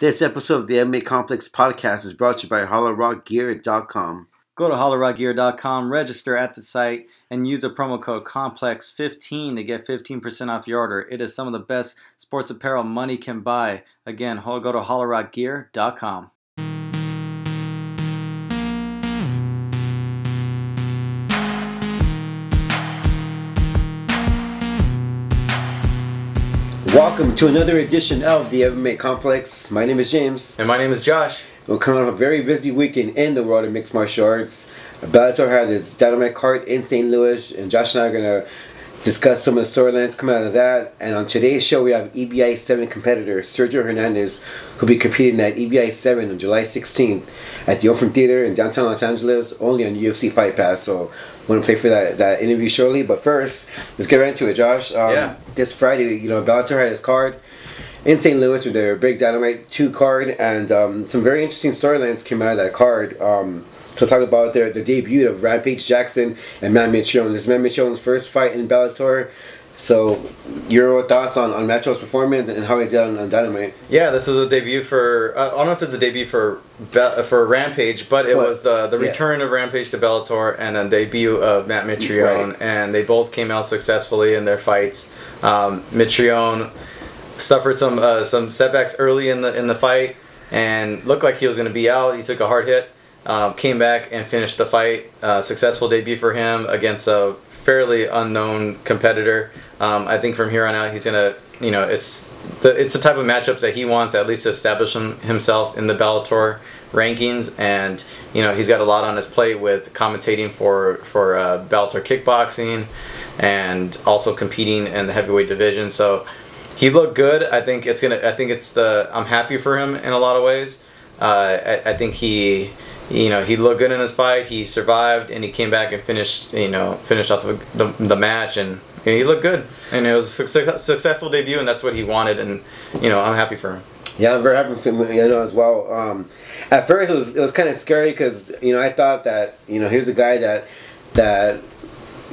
This episode of the MMA Complex podcast is brought to you by HollerOckGear.com. Go to HollerOckGear.com, register at the site, and use the promo code COMPLEX15 to get 15% off your order. It is some of the best sports apparel money can buy. Again, go to HollerOckGear.com. Welcome to another edition of the MMA Complex. My name is James. And my name is Josh. We're coming off a very busy weekend in the world of mixed martial arts. Bellator had its Dynamite card in St. Louis, and Josh and I are going to discuss some of the storylines coming out of that. And on today's show, we have EBI 7 competitor Sergio Hernandez, who'll be competing at EBI 7 on July 16th at the Open Theater in downtown Los Angeles, only on UFC Fight Pass. So I'm going to play for that interview shortly. But first, let's get right into it, Josh. This Friday, Bellator had his card in St. Louis with their big Dynamite 2 card, and some very interesting storylines came out of that card. So talk about the debut of Rampage Jackson and Matt Mitrione. This is Matt Mitrione's first fight in Bellator. So your thoughts on Matro's performance and how he did on Dynamite? Yeah, this was a debut for, I don't know if it's a debut for Rampage, but it was the return of Rampage to Bellator and a debut of Matt Mitrione, right. And they both came out successfully in their fights. Mitrione suffered some setbacks early in the fight and looked like he was going to be out. He took a hard hit, came back and finished the fight. Successful debut for him against a fairly unknown competitor. I think from here on out he's gonna, it's the type of matchups that he wants at least to establish himself in the Bellator rankings, and he's got a lot on his plate with commentating for Bellator kickboxing and also competing in the heavyweight division. So he looked good. I'm happy for him in a lot of ways. I think he looked good in his fight. He survived and he came back and finished off the match, and he looked good. And it was a successful debut, and that's what he wanted. And I'm happy for him. Yeah, I'm very happy for him. As well. At first, it was kind of scary because I thought that here's a guy that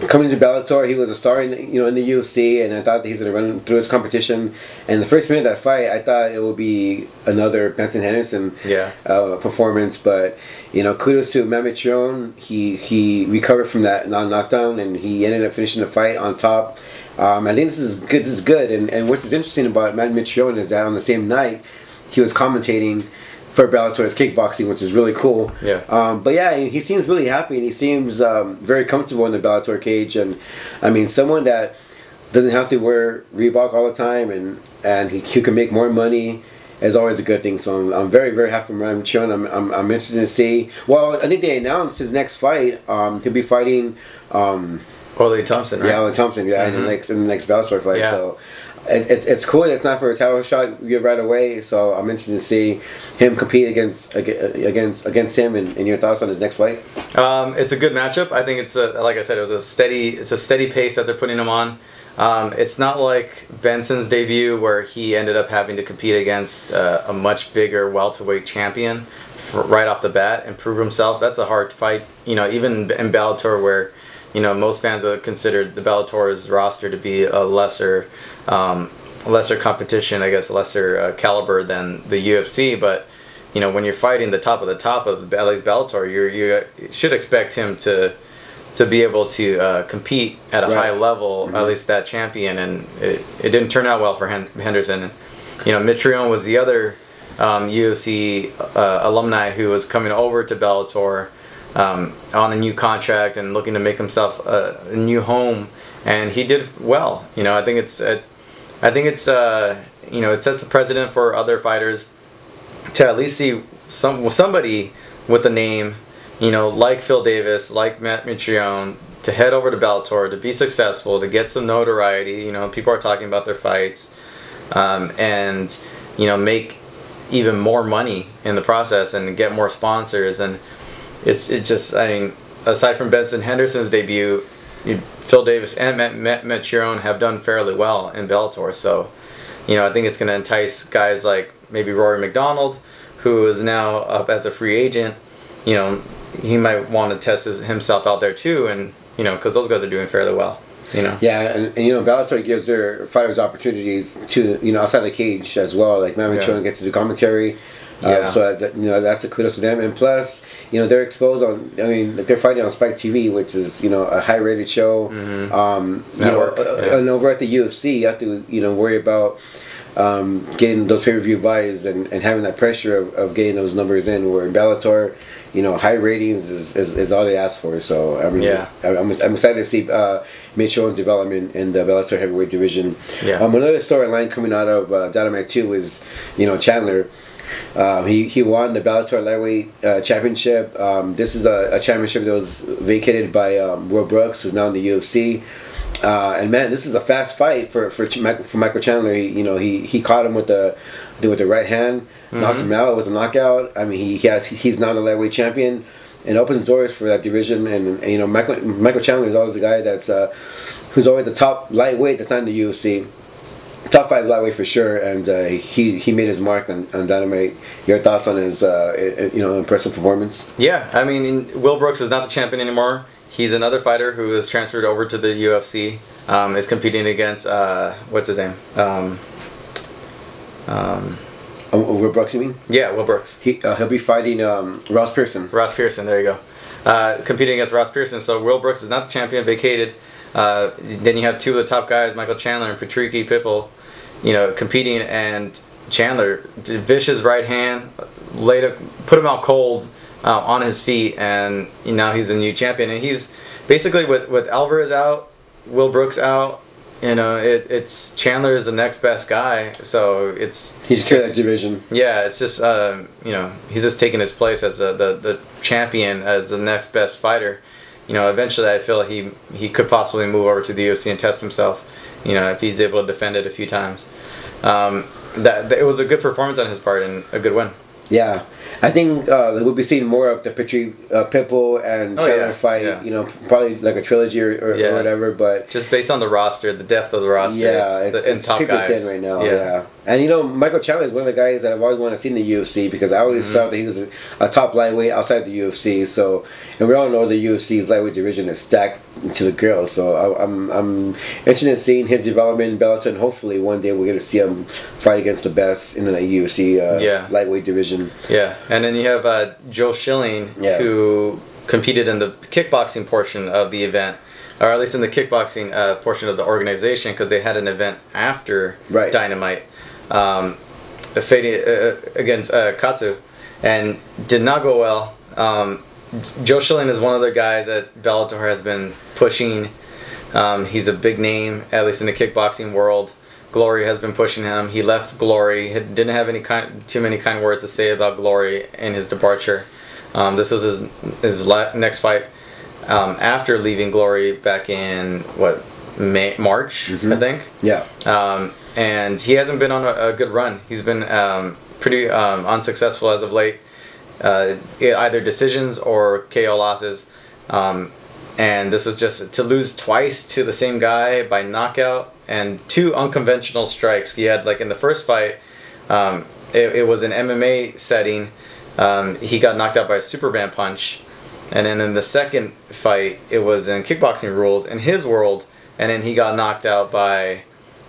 coming to Bellator, he was a star in the UFC, and I thought that he's going to run through his competition. And the first minute of that fight, I thought it would be another Benson Henderson performance. But kudos to Matt Mitrione. He recovered from that knockdown, and he ended up finishing the fight on top. I think this is good. And what is interesting about Matt Mitrione is that on the same night, he was commentating for Bellator's kickboxing, which is really cool. Yeah. But yeah, he seems really happy, and he seems very comfortable in the Bellator cage. And I mean, someone that doesn't have to wear Reebok all the time, and he can make more money is always a good thing. So I'm very, very happy for Matt Mitrione. I'm interested to see. Well, I think they announced his next fight. He'll be fighting Ole Thompson, right? Yeah, Ole Thompson. Yeah, in the next Bellator fight. Yeah. So it's cool. It's not for a title shot right away. So I'm interested to see him compete against him. And your thoughts on his next fight? It's a good matchup. I think it's like I said, it's a steady pace that they're putting him on. It's not like Benson's debut where he ended up having to compete against a much bigger welterweight champion right off the bat and prove himself. That's a hard fight. Even in Bellator, where most fans would consider the Bellator's roster to be a lesser competition, I guess, lesser caliber than the UFC. But when you're fighting the top of at least Bellator, you should expect him to be able to compete at a high level, at least that champion. And it didn't turn out well for Henderson. Mitrione was the other UFC alumni who was coming over to Bellator on a new contract and looking to make himself a new home, and he did well. I think it sets the precedent for other fighters to at least see somebody with a name, like Phil Davis, like Matt Mitrione, to head over to Bellator, to be successful, to get some notoriety. People are talking about their fights, and make even more money in the process and get more sponsors. And it's just, I mean, aside from Benson Henderson's debut, Phil Davis and Matt Mitrione have done fairly well in Bellator. So, I think it's going to entice guys like maybe Rory McDonald, who is now up as a free agent. He might want to test himself out there too, and because those guys are doing fairly well. You know. Yeah, and you know, Bellator gives their fighters opportunities to, you know, outside the cage as well. Like Matt Mitrione gets to do commentary. So that, you know, that's a kudos to them. And plus, you know, they're exposed on. I mean, they're fighting on Spike TV, which is, you know, a high rated show. You know, and over at the UFC, you have to, you know, worry about getting those pay-per-view buys and having that pressure of getting those numbers in. Where in Bellator, you know, high ratings is all they ask for. So I mean, I'm excited to see Mitrione's development in the Bellator heavyweight division. Another storyline coming out of Dynamite 2 is, you know, Chandler. He won the Bellator lightweight championship. This is a championship that was vacated by Will Brooks, who's now in the UFC. And man, this is a fast fight for Michael Chandler. He caught him with the right hand, knocked him out. It was a knockout. I mean, he's now the lightweight champion, and opens doors for that division. And you know, Michael Chandler is always the guy that's who's always the top lightweight that's not in the UFC. Top 5 lightweight for sure, and he made his mark on Dynamite. Your thoughts on his impressive performance? Yeah, I mean, Will Brooks is not the champion anymore. He's another fighter who is transferred over to the UFC. Is competing against what's his name? Will Brooks, you mean? Yeah, Will Brooks. He'll be fighting Ross Pearson. Ross Pearson, there you go. Competing against Ross Pearson. So Will Brooks is not the champion, vacated. Then you have 2 of the top guys, Michael Chandler and Patricky Pitbull, you know, competing, and Chandler, vicious right hand, put him out cold on his feet, and now he's a new champion. And he's basically with Alvarez out, Will Brooks out, you know, it's Chandler is the next best guy, so he's clear that division. Yeah, it's just you know, he's just taking his place as the champion, as the next best fighter. You know, eventually I feel he could possibly move over to the UFC and test himself, you know, if he's able to defend it a few times. That it was a good performance on his part and a good win. Yeah, I think we'll be seeing more of the Pitbull and Chandler fight. Yeah. You know, probably like a trilogy or whatever. But just based on the roster, the depth of the roster, it's top paper guys thin right now. Yeah. And you know, Michael Chandler is one of the guys that I've always wanted to see in the UFC, because I always felt that he was a top lightweight outside the UFC. So, and we all know the UFC's lightweight division is stacked to the girls. So I'm interested in seeing his development in Bellator, and hopefully one day we're going to see him fight against the best in the UFC lightweight division. Yeah, and then you have Joe Schilling, who competed in the kickboxing portion of the event, or at least in the kickboxing portion of the organization, because they had an event after Dynamite, against Katsu, and did not go well. Joe Schilling is one of the guys that Bellator has been pushing. He's a big name, at least in the kickboxing world. Glory has been pushing him. He left Glory. He didn't have too many kind words to say about Glory in his departure. This was his next fight after leaving Glory back in March, I think. Yeah. And he hasn't been on a good run. He's been pretty unsuccessful as of late. Either decisions or KO losses. And this was just to lose twice to the same guy by knockout, and 2 unconventional strikes. He had, like, in the first fight, it was an MMA setting. He got knocked out by a Superman punch. And then in the second fight, it was in kickboxing rules in his world, and then he got knocked out by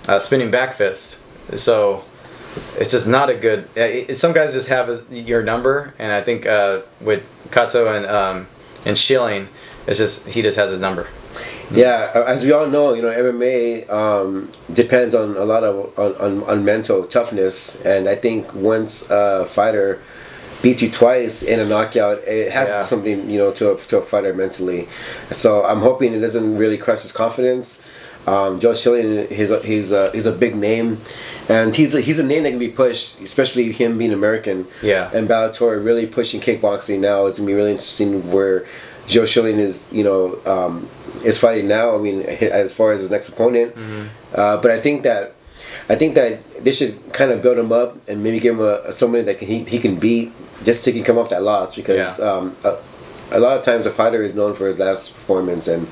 a spinning back fist. So it's just not a good... some guys just have your number, and I think with Katsu and Schilling, it's just he just has his number. Yeah, as we all know, you know, MMA depends on a lot of on mental toughness, and I think once a fighter beats you twice in a knockout, it has something, you know, to a fighter mentally. So I'm hoping it doesn't really crush his confidence. Joe Schilling, he's a big name, and he's a name that can be pushed, especially him being American. Yeah. And Bellator really pushing kickboxing now. It's gonna be really interesting where Joe Schilling is, you know, is fighting now. I mean, as far as his next opponent, but I think that they should kind of build him up and maybe give him somebody that he can beat, just so he can come off that loss, because a lot of times a fighter is known for his last performance, and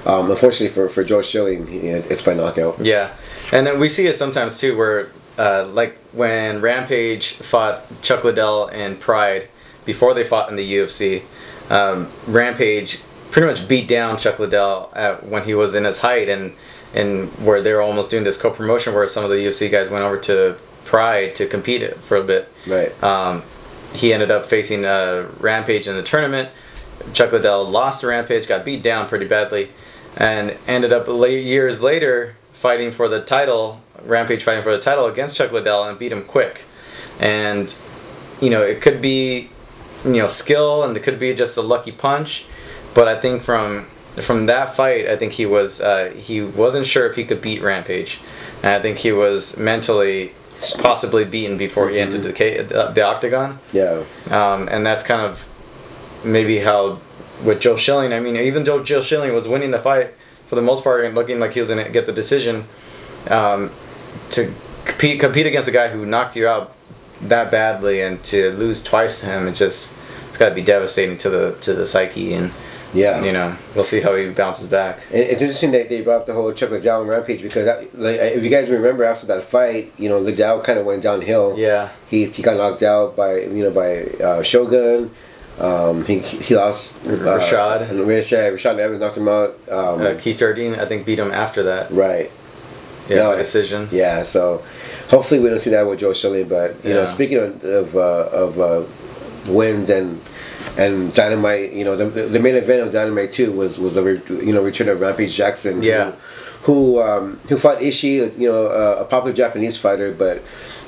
unfortunately for Joe Schilling, it's by knockout. Yeah, and then we see it sometimes too, where like when Rampage fought Chuck Liddell in Pride before they fought in the UFC. Rampage pretty much beat down Chuck Liddell when he was in his height, and where they were almost doing this co-promotion where some of the UFC guys went over to Pride to compete for a bit. Right. He ended up facing Rampage in the tournament. Chuck Liddell lost to Rampage, got beat down pretty badly, and ended up years later fighting for the title, Rampage fighting for the title against Chuck Liddell, and beat him quick. And, it could be, skill, and it could be just a lucky punch, but I think from that fight, I think he wasn't sure if he could beat Rampage, and I think he was mentally possibly beaten before he entered the octagon. Yeah. And that's kind of maybe how with Joe Schilling. I mean, even though Joe Schilling was winning the fight for the most part and looking like he was going to get the decision, to compete against a guy who knocked you out that badly and to lose twice to him, it's got to be devastating to the psyche. And yeah, we'll see how he bounces back. And it's interesting that they brought up the whole Chuck Liddell and Rampage because, if you guys remember, after that fight, Liddell kind of went downhill. Yeah, he got knocked out by Shogun. He lost Rashad. Rashad Evans knocked him out. Keith Jardine, I think, beat him after that. Right. Yeah, by decision. Yeah, so hopefully we don't see that with Joe Schilling. But speaking of wins and Dynamite, the main event of Dynamite 2 was the return of Rampage Jackson. Yeah. Who fought Ishii, a popular Japanese fighter, but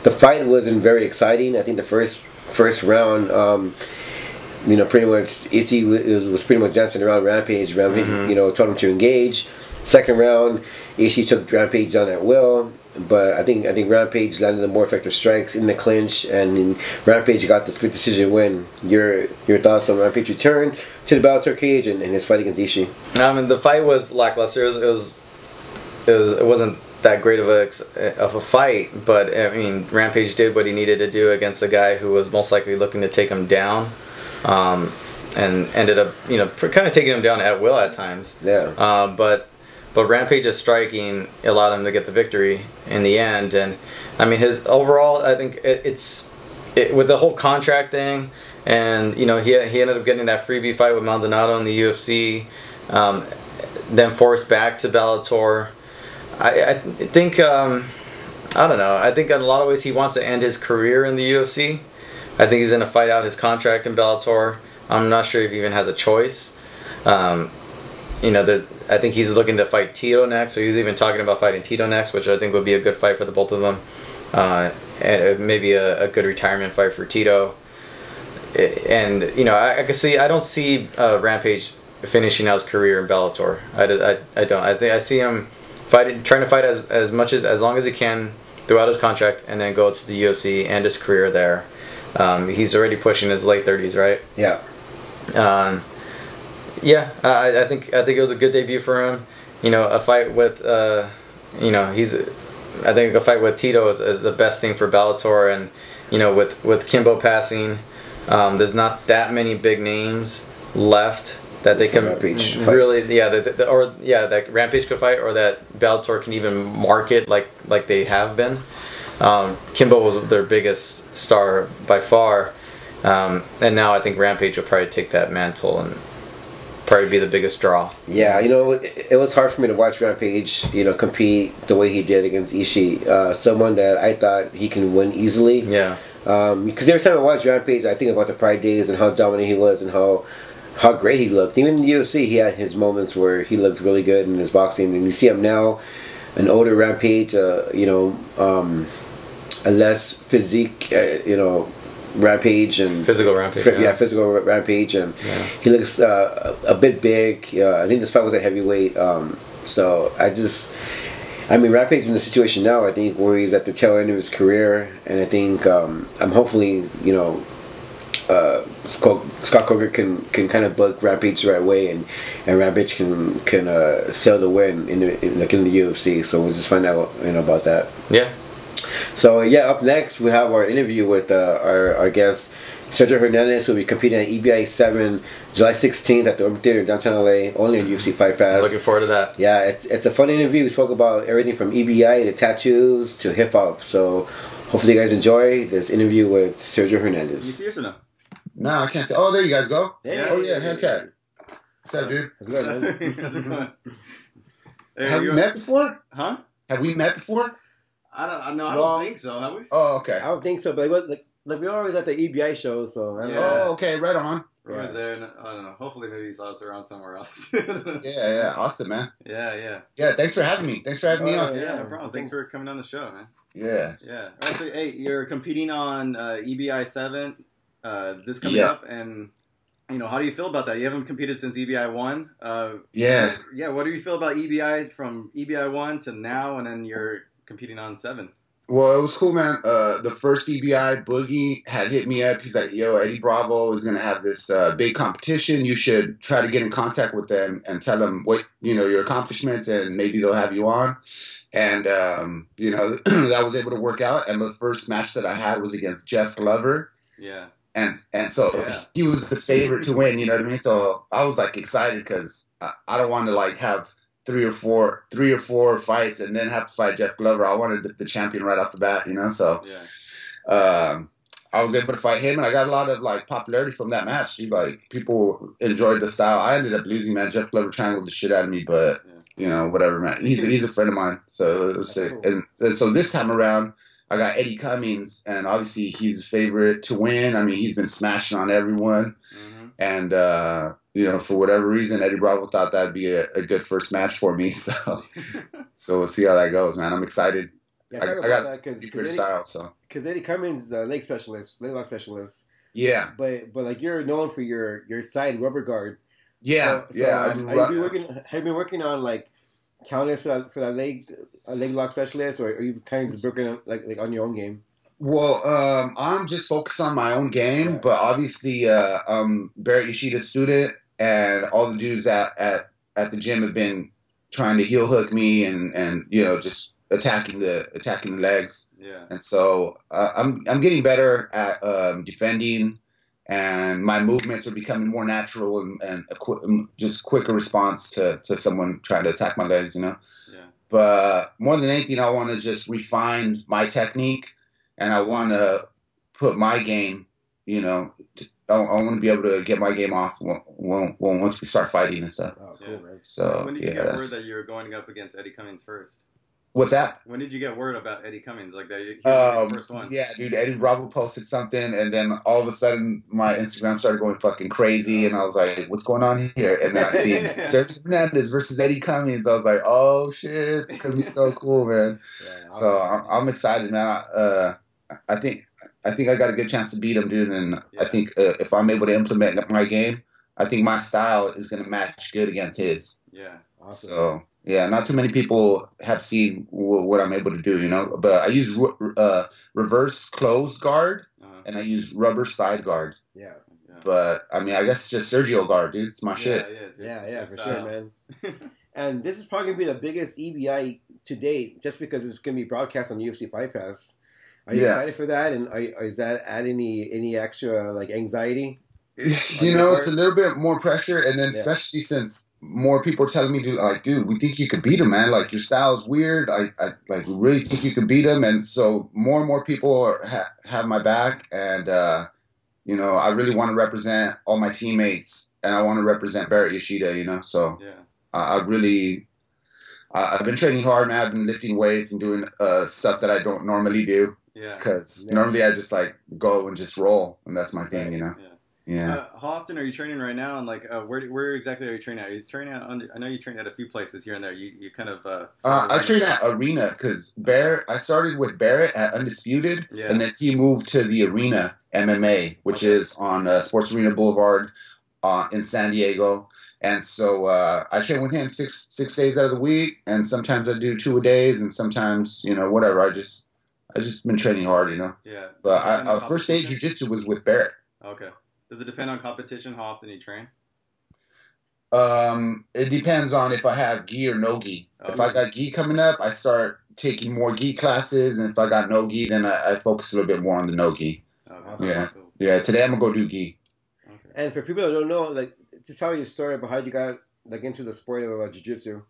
the fight wasn't very exciting. I think the first round, pretty much Ishii was pretty much dancing around Rampage. Rampage, told him to engage. Second round, Ishii took Rampage down at will, but I think Rampage landed the more effective strikes in the clinch, and Rampage got the split decision win. Your thoughts on Rampage return to the Bellator cage and his fight against Ishii? The fight was lackluster. It wasn't that great of a fight, but I mean, Rampage did what he needed to do against a guy who was most likely looking to take him down, and ended up kind of taking him down at will at times. Yeah. But Rampage's striking allowed him to get the victory in the end, and I mean his overall. I think it's with the whole contract thing, and he ended up getting that freebie fight with Maldonado in the UFC, then forced back to Bellator. I think I don't know. I think in a lot of ways he wants to end his career in the UFC. I think he's going to fight out his contract in Bellator. I'm not sure if he even has a choice. I think he's looking to fight Tito next, or he's even talking about fighting Tito next, which I think would be a good fight for the both of them. And maybe a good retirement fight for Tito. And I can see. I don't see Rampage finishing out his career in Bellator. I don't. I see him trying to fight as long as he can throughout his contract, and then go to the UFC and his career there. He's already pushing his late 30s, right? Yeah. I think it was a good debut for him. A fight with I think a fight with Tito is the best thing for Bellator, and with Kimbo passing, there's not that many big names left that they can really that Rampage could fight, or that Bellator can even market like they have been. Kimbo was their biggest star by far, and now I think Rampage will probably take that mantle and probably be the biggest draw. Yeah, it was hard for me to watch Rampage, compete the way he did against Ishii, someone that I thought he can win easily. Yeah. Because every time I watch Rampage, I think about the Pride days and how dominant he was and how great he looked. Even in the UFC, he had his moments where he looked really good in his boxing, and you see him now, an older Rampage, a less physique, Rampage and physical Rampage. Physical Rampage, and he looks a bit big. I think this fight was at heavyweight. So Rampage is in the situation now, I think, where he's at the tail end of his career, and I think I'm hopefully Scott Coker can kind of book Rampage the right way, and Rampage can sell the win in the UFC. So we'll just find out about that. Yeah. So up next we have our interview with our guest Sergio Hernandez, who will be competing at EBI 7 July 16th at the Urban Theater in downtown LA, only on UFC Fight Pass. Looking forward to that. Yeah, it's a fun interview. We spoke about everything from EBI to tattoos to hip hop. So hopefully you guys enjoy this interview with Sergio Hernandez. You serious or no? No, I can't. Oh, there you guys go. Yeah. Oh yeah, Hellcat. What's up, dude? How's it going, man? How's it going? Hey, Have we met before? Huh? Have we met before? I don't think so. Have we? Oh, okay. I don't think so, but like we always at the EBI show, so I don't know. Oh, okay. Right on. Where was there? I don't know. Hopefully, maybe he saw us around somewhere else. Yeah. Awesome, man. Yeah. Yeah, thanks for having me. Thanks for having me on. Yeah, no problem. Thanks for coming on the show, man. Yeah. Yeah. All right, so, hey, you're competing on EBI 7 this coming up, and how do you feel about that? You haven't competed since EBI 1. Yeah. Yeah. What do you feel about EBI from EBI 1 to now, and then you're competing on 7? Well, it was cool, man. The first EBI, Boogie, had hit me up. He's like, yo, Eddie Bravo is going to have this big competition. You should try to get in contact with them and tell them what, your accomplishments, and maybe they'll have you on. And, that was able to work out. And the first match that I had was against Jeff Glover. Yeah. And so he was the favorite to win, you know what I mean? So I was like excited because I don't want to like have three or four fights and then have to fight Jeff Glover. I wanted the champion right off the bat, so I was able to fight him, and I got a lot of like popularity from that match. People enjoyed the style. I ended up losing, man. Jeff Glover triangled the shit out of me, but whatever, man. He's a friend of mine, so it was sick. And so this time around, I got Eddie Cummings, and obviously he's a favorite to win. I mean, he's been smashing on everyone, and for whatever reason, Eddie Bravo thought that'd be a good first match for me. So we'll see how that goes, man. I'm excited. Yeah, I got good style, so because Eddie Cummings is a leg lock specialist. Yeah, but like you're known for your side rubber guard. Yeah, have you been working on like counters for that leg lock specialist, or are you kind of just working on, like on your own game? Well, I'm just focused on my own game, but obviously, I'm Barrett Yoshida's student, and all the dudes at the gym have been trying to heel hook me and just attacking the legs. Yeah. And so I'm getting better at defending, and my movements are becoming more natural and just quicker response to someone trying to attack my legs. Yeah. But more than anything, I want to just refine my technique. And I want to put my game, I want to be able to get my game off once we start fighting and stuff. Oh, cool, man. So, when did you get word that you were going up against Eddie Cummings first? What's that? When did you get word about Eddie Cummings? Like that, he was the first one. Yeah, dude. Eddie Bravo posted something, and then all of a sudden, my Instagram started going fucking crazy, and I was like, "What's going on here?" And then I see Sergio Hernandez versus Eddie Cummings. I was like, "Oh shit, it's gonna be so cool, man!" Yeah, so I'm excited, man. I think I got a good chance to beat him, dude. And I think if I'm able to implement my game, I think my style is gonna match good against his. Yeah, awesome. So. Yeah, not too many people have seen what I'm able to do, But I use reverse close guard, and I use rubber side guard. Yeah. But, I mean, I guess it's just Sergio guard, dude. It's my shit. Yeah, for sure, man. And this is probably going to be the biggest EBI to date, just because it's going to be broadcast on UFC Fight Pass. Are you excited for that? And is that add any extra, like, anxiety? It's a little bit more pressure, and then especially since more people are telling me, dude, we think you could beat him, man. Like, your style is weird. I we really think you can beat him, and so more and more people have my back, and I really want to represent all my teammates, and I want to represent Barrett Yoshida, So I've been training hard, man. I've been lifting weights and doing stuff that I don't normally do. Yeah. Because normally I just go and just roll, and that's my thing, Yeah. How often are you training right now? And where exactly are you training at? Are you training I know you train at a few places here and there. You kind of. I train at Arena because I started with Barrett at Undisputed, and then he moved to the Arena MMA, which is on Sports Arena Boulevard in San Diego. And so I train with him six days out of the week, and sometimes I do 2 a days, and sometimes whatever. I just been training hard, Yeah. But first aid jiu-jitsu was with Barrett. Okay. Does it depend on competition, how often you train? It depends on if I have gi or no gi. Okay. If I got gi coming up, I start taking more gi classes, and if I got no gi, then I focus a little bit more on the no gi. Okay. Awesome. Yeah. Today I'm gonna go do gi. Okay. And for people that don't know, just tell your story about how you got into the sport of jiu-jitsu.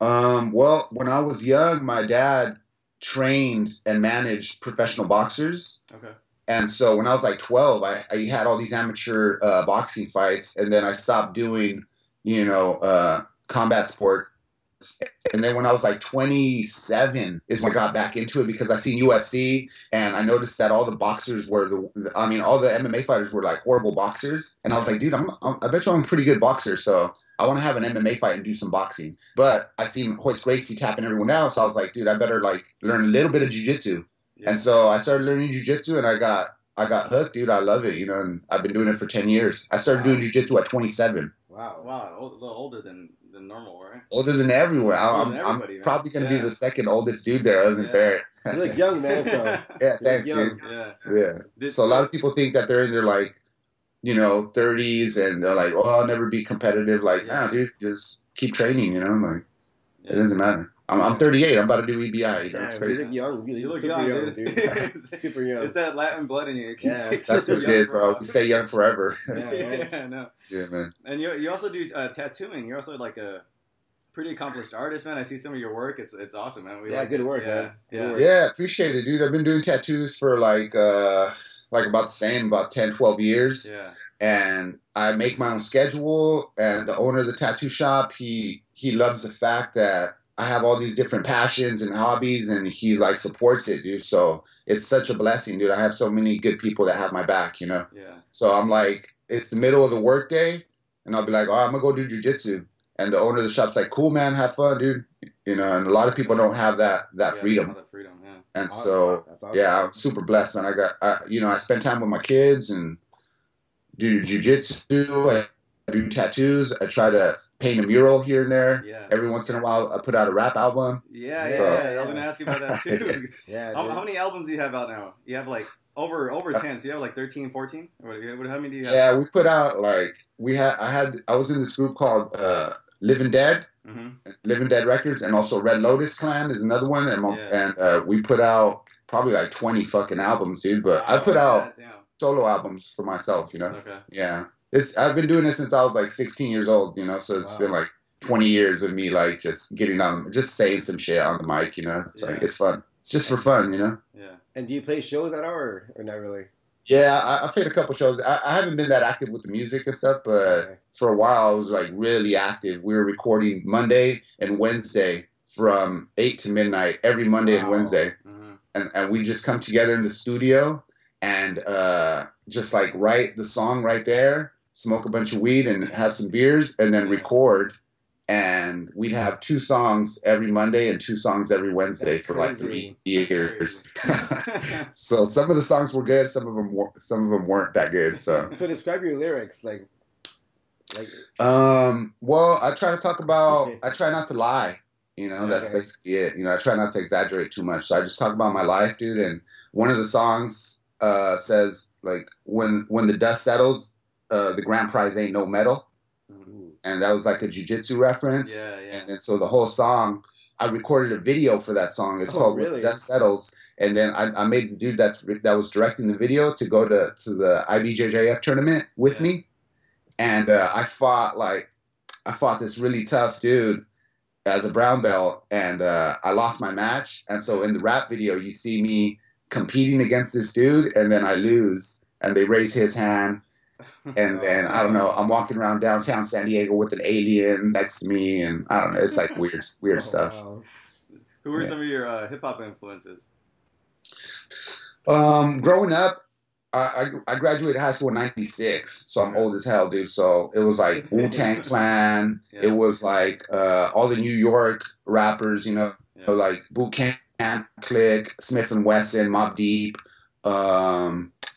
Well, when I was young, my dad trained and managed professional boxers. Okay. And so when I was 12, I had all these amateur boxing fights, and then I stopped doing combat sport. And then when I was like 27 is when I got back into it because I seen UFC and I noticed that all the boxers were all the MMA fighters were like horrible boxers. And I was like, dude, I bet you I'm a pretty good boxer. So I want to have an MMA fight and do some boxing. But I seen Hoist Gracie tapping everyone else. So I was like, dude, I better like learn a little bit of jiu-jitsu. Yeah. And so I started learning jiu-jitsu and I got hooked, dude. I love it, and I've been doing it for 10 years. I started doing jiu-jitsu at 27. Wow, a little older than normal, right? Older than everywhere. I'm probably going to be the second oldest dude there other than Barrett. You look young, man. So. Yeah, thanks, dude. Yeah. So a lot of people think that they're in their, like, 30s and they're like, oh, I'll never be competitive. Like, nah, dude, just keep training, Like, it doesn't matter. I'm 38. I'm about to do EBI. Damn, you look young. You look young, dude. Super young. It's that Latin blood in you. Yeah, that's what it is, bro. We stay young forever. Yeah, I know. Yeah, man. And you also do tattooing. You're also like a pretty accomplished artist, man. I see some of your work. It's awesome, man. Good work, man. Yeah, appreciate it, dude. I've been doing tattoos for like about the same, about 10, 12 years. Yeah. And I make my own schedule. And the owner of the tattoo shop, he loves the fact that I have all these different passions and hobbies, and he like supports it, dude. So it's such a blessing, dude. I have so many good people that have my back, Yeah. So I'm like, it's the middle of the workday, and I'll be like, oh, I'm gonna go do jujitsu, and the owner of the shop's like, cool, man, have fun, dude. And a lot of people don't have that freedom. That freedom, yeah. And so, awesome. Yeah, I'm super blessed, man. I spend time with my kids and do jujitsu. I do tattoos. I try to paint a mural here and there. Yeah. Every once in a while, I put out a rap album. Yeah. I was gonna ask you about that too. Yeah. How many albums do you have out now? You have like over 10. So you have like 13, 14? How many do you have? Yeah, we put out like I was in this group called Living Dead, Living Dead Records, and also Red Lotus Clan is another one, and we put out probably like 20 fucking albums, dude. But I put out solo albums for myself, Okay. Yeah. I've been doing this since I was like 16 years old, so it's been like 20 years of me like just getting on, just saying some shit on the mic, It's like, it's fun. It's just for fun, Yeah. And do you play shows at all or not really? Yeah, I played a couple shows. I haven't been that active with the music and stuff, but for a while I was like really active. We were recording Monday and Wednesday from 8 to midnight every Monday and Wednesday. And we just come together in the studio and just like write the song right there, smoke a bunch of weed and have some beers, and then record. And we'd have 2 songs every Monday and 2 songs every Wednesday for like 3 years. So some of the songs were good, some of them weren't that good. So describe your lyrics, like. Well, I try not to lie. That's basically it. I try not to exaggerate too much. So I just talk about my life, dude. And one of the songs says like, when the dust settles, the grand prize ain't no medal. And that was like a jiu-jitsu reference. Yeah. And then so the whole song, I recorded a video for that song. It's called When the Dust Settles. And then I made the dude that was directing the video to go to the IBJJF tournament with me. And I fought this really tough dude as a brown belt, and I lost my match. And so in the rap video, you see me competing against this dude, and then I lose, and they raise his hand. And then, I don't know, I'm walking around downtown San Diego with an alien next to me, and I don't know, it's like weird stuff. Wow. Who were some of your hip-hop influences? Growing up, I graduated high school in 96, so I'm old as hell, dude. So it was like Wu-Tang Clan. It was like all the New York rappers, like Boot Camp Click, Smith and Wesson, Mobb Deep.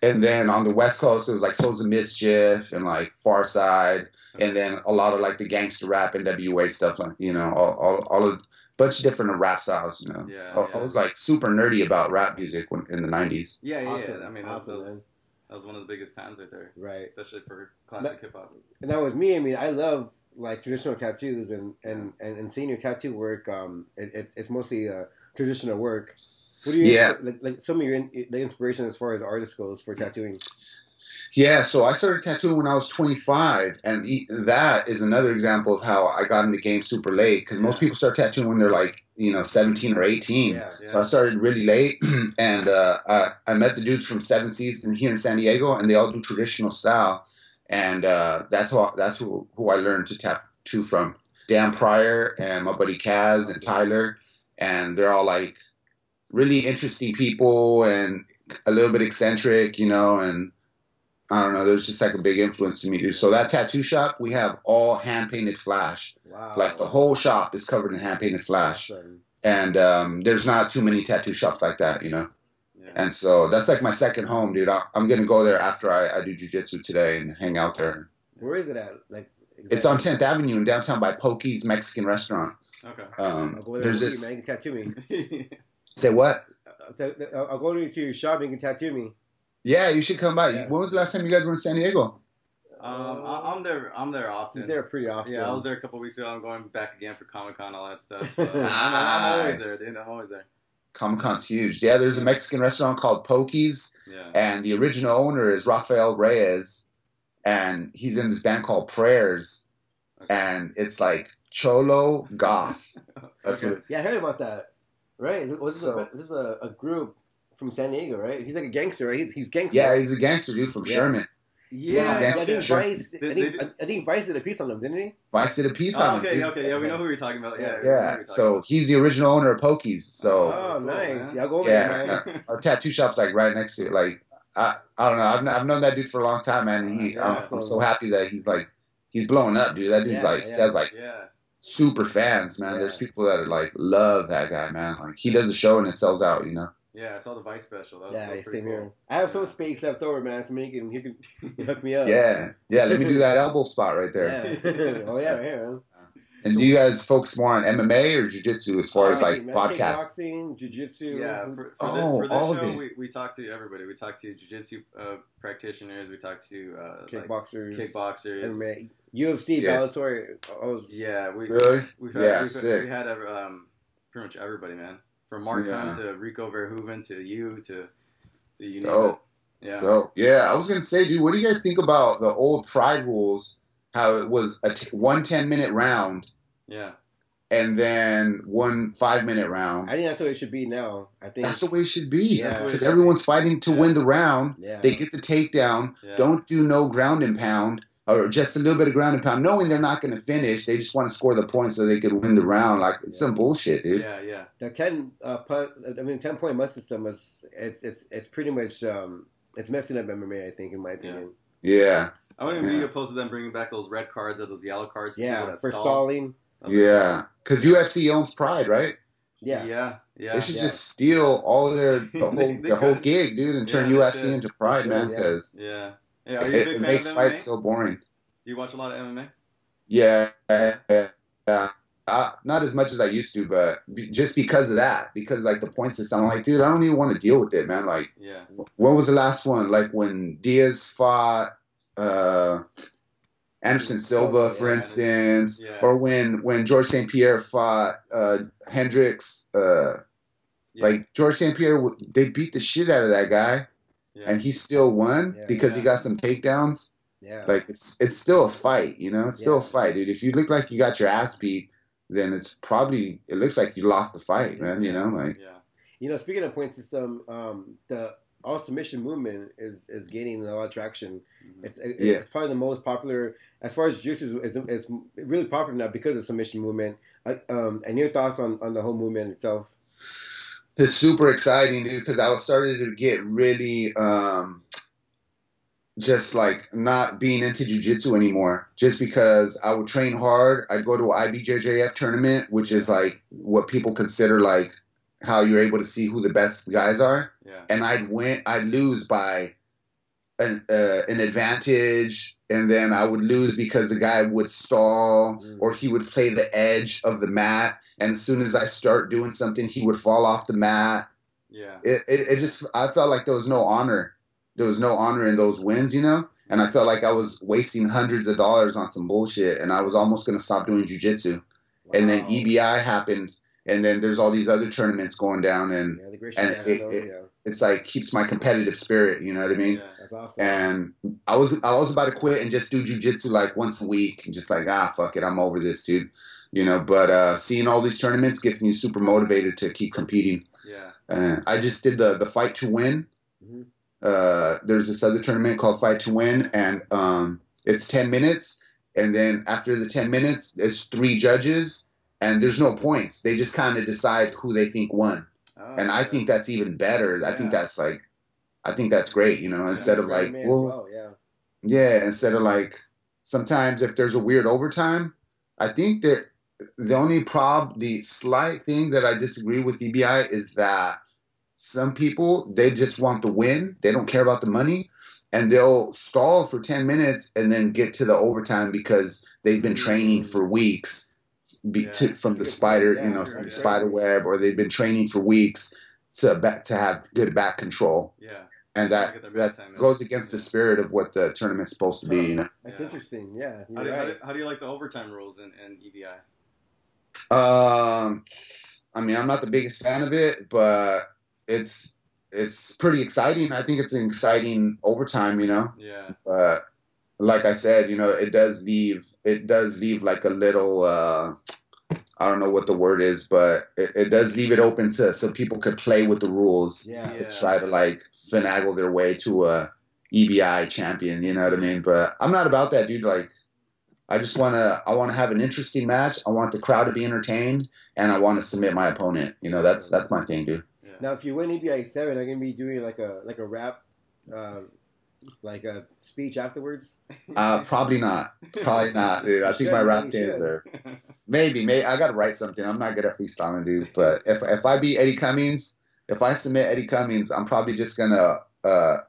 And then on the West Coast, it was like Souls of Mischief and like Far Side. And then a lot of like the gangster rap and NWA stuff, like, all of bunch of different rap styles, I was like super nerdy about rap music in the 90s. Yeah. Awesome. I mean, that was one of the biggest times right there. Right. Especially for classic hip hop. And that was me. I mean, I love like traditional tattoos and seeing your tattoo work. It's mostly traditional work. What do you like some of the inspiration as far as artist goes for tattooing? Yeah, so I started tattooing when I was 25, and that is another example of how I got in the game super late, because most people start tattooing when they're like, 17 or 18. Yeah. So I started really late, and I met the dudes from Seven Seas here in San Diego, and they all do traditional style, and that's who I learned to two from. Dan Pryor and my buddy Kaz and Tyler. And they're all like really interesting people and a little bit eccentric, you know, and I don't know, there's just like a big influence to me, dude. So that tattoo shop, we have all hand-painted flash. Wow. Like the whole shop is covered in hand-painted flash. Awesome. And there's not too many tattoo shops like that, you know. Yeah. And so that's like my second home, dude. I'm going to go there after I do jiu-jitsu today and hang out there. Where is it at? Like exactly. It's on 10th Avenue in downtown by Pokey's Mexican restaurant. Okay. I'll go there There's and this. see you, man. You can tattoo me. Say what? I'll go to your shop and you can tattoo me. Yeah, you should come by. Yeah. When was the last time you guys were in San Diego? I'm there often. He's there pretty often. Yeah, I was there a couple weeks ago. I'm going back again for Comic-Con, all that stuff. So I'm always there, dude. I'm always there. Comic-Con's huge. Yeah, there's a Mexican restaurant called Pokey's, Yeah. and the original owner is Rafael Reyes, and he's in this band called Prayers, and it's like Cholo Goth. That's what it's. Yeah, I heard about that. Right? This is a group from San Diego, right? He's like a gangster, right? He's gangster. Yeah, he's a gangster dude from Sherman. Yeah, I think Sure. Vice did a piece on them, didn't he? Vice did a piece on him. dude. Okay, yeah, we know who you're talking about. Yeah, we know who Yeah, you're so talking he's the original owner of Pokey's. So Oh, cool, nice. man. Yeah, I'll go over there, yeah, man. our tattoo shop's like right next to it. Like I don't know. I've known that dude for a long time, man. And I'm so happy that he's blowing up, dude. That dude's he has like yeah. super fans, man. Yeah. There's people that are like love that guy, man. Like he does a show and it sells out, you know. Yeah, I saw the Vice special. That was Yeah, pretty same cool. here. I have some space left over, man, so he can hook me up. Yeah. Let me do that elbow spot right there. Yeah. Oh yeah, right here, man. And do you guys focus more on MMA or jiu-jitsu as far as like Everything, man. podcasts? Kickboxing, jiu-jitsu. Yeah, for all this of show, it. we talk to everybody. We talk to jiu-jitsu practitioners. We talk to kickboxers, kickboxers. MMA, UFC, Yeah. Bellator. Yeah, Really? we've Yeah, had, sick. we had pretty much everybody, man. From Mark Yeah. Hunt to Rico Verhoeven to you to you. Oh, Yeah. yeah. I was gonna say, dude, what do you guys think about the old Pride rules? How it was one 10-minute round Yeah. and then one 5-minute round. I think that's what it should be now. I think That's the way it should be. Yeah. Because everyone's fighting to win the round. Yeah. They get the takedown. Yeah. Don't do no ground and pound or just a little bit of ground and pound, knowing they're not going to finish. They just want to score the points so they could win the round. Like it's some bullshit, dude. Yeah. the 10-point must system is it's pretty much it's messing up MMA. I think, in my opinion. Yeah. I wouldn't be opposed to them bringing back those red cards or those yellow cards. For people Yeah, that for stall. stalling. Yeah. Because UFC owns Pride, right? Yeah. Yeah. They should Yeah. just steal all of the whole gig, dude, and turn Yeah, they UFC should. into Pride, They man. should, Because Yeah. Yeah. Are you a big it fan makes of MMA? fights so boring. Do you watch a lot of MMA? Yeah. Not as much as I used to, but just because of that, because like the point system, I'm like, dude, I don't even want to deal with it, man. Like, Yeah. when was the last one? Like when Diaz fought Anderson Silva, for Yeah. instance, Yeah. or when George St. Pierre fought Hendricks. Yeah. Like George St. Pierre, they beat the shit out of that guy, Yeah. and he still won Yeah. because he got some takedowns. Yeah. Like it's still a fight, you know. It's still a fight, dude. If you look like you got your ass beat, then it looks like you lost the fight, man. You know, like Yeah. Speaking of point system, the all submission movement is gaining a lot of traction. Mhm. It's probably the most popular as far as jiu-jitsu is really popular now because of submission movement. And your thoughts on the whole movement itself? it's super exciting, dude. Because I started to get really just like not being into jiu-jitsu anymore, just because I would train hard. I'd go to an IBJJF tournament, which is like what people consider like how you're able to see who the best guys are. Yeah. And I'd lose by an advantage, and then I would lose because the guy would stall or he would play the edge of the mat, and as soon as I start doing something, he would fall off the mat. Yeah. It just, I felt like there was no honor. There was no honor in those wins, you know? And I felt like I was wasting hundreds of dollars on some bullshit, and I was almost going to stop doing jiu-jitsu. And then EBI happened, and then there's all these other tournaments going down, and Yeah, the great and it's like keeps my competitive spirit, you know what I mean? Yeah. That's awesome. And I was about to quit and just do jiu-jitsu like once a week, and just like, fuck it, I'm over this, dude. You know, but seeing all these tournaments gets me super motivated to keep competing. Yeah. I just did the Fight to Win. Mhm. There's this other tournament called Fight to Win, and it's 10 minutes, and then after the 10 minutes, it's 3 judges, and there's no points. They just kind of decide who they think won. Oh, And I think that's even better. I think that's like, I think that's great, you know, instead of like, well, yeah, instead of like, sometimes if there's a weird overtime, I think that the slight thing that I disagree with EBI is that some people, they just want the win. They don't care about the money. And they'll stall for 10 minutes and then get to the overtime because they've been training for weeks from the spider, from the spider web, or they've been training for weeks to have good back control. Yeah. And that goes against the spirit of what the tournament's supposed to be. You know? That's interesting. Yeah. How do you like the overtime rules in EBI? I mean, I'm not the biggest fan of it, but it's pretty exciting. I think it's an exciting overtime, you know. Yeah. But like I said, you know, it does leave like a little I don't know what the word is, but it does leave it open so people could play with the rules to try to like finagle their way to a EBI champion, you know what I mean? But I'm not about that, dude. Like, I want to have an interesting match. I want the crowd to be entertained, and I want to submit my opponent. You know, that's my thing, dude. Yeah. Now, if you win EBI 7, are you gonna be doing like a rap, like a speech afterwards? Probably not. Probably not, dude. I think my rap games are. Maybe. I gotta write something. I'm not good at freestyling, dude. But if I beat Eddie Cummings, if I submit Eddie Cummings, I'm probably just gonna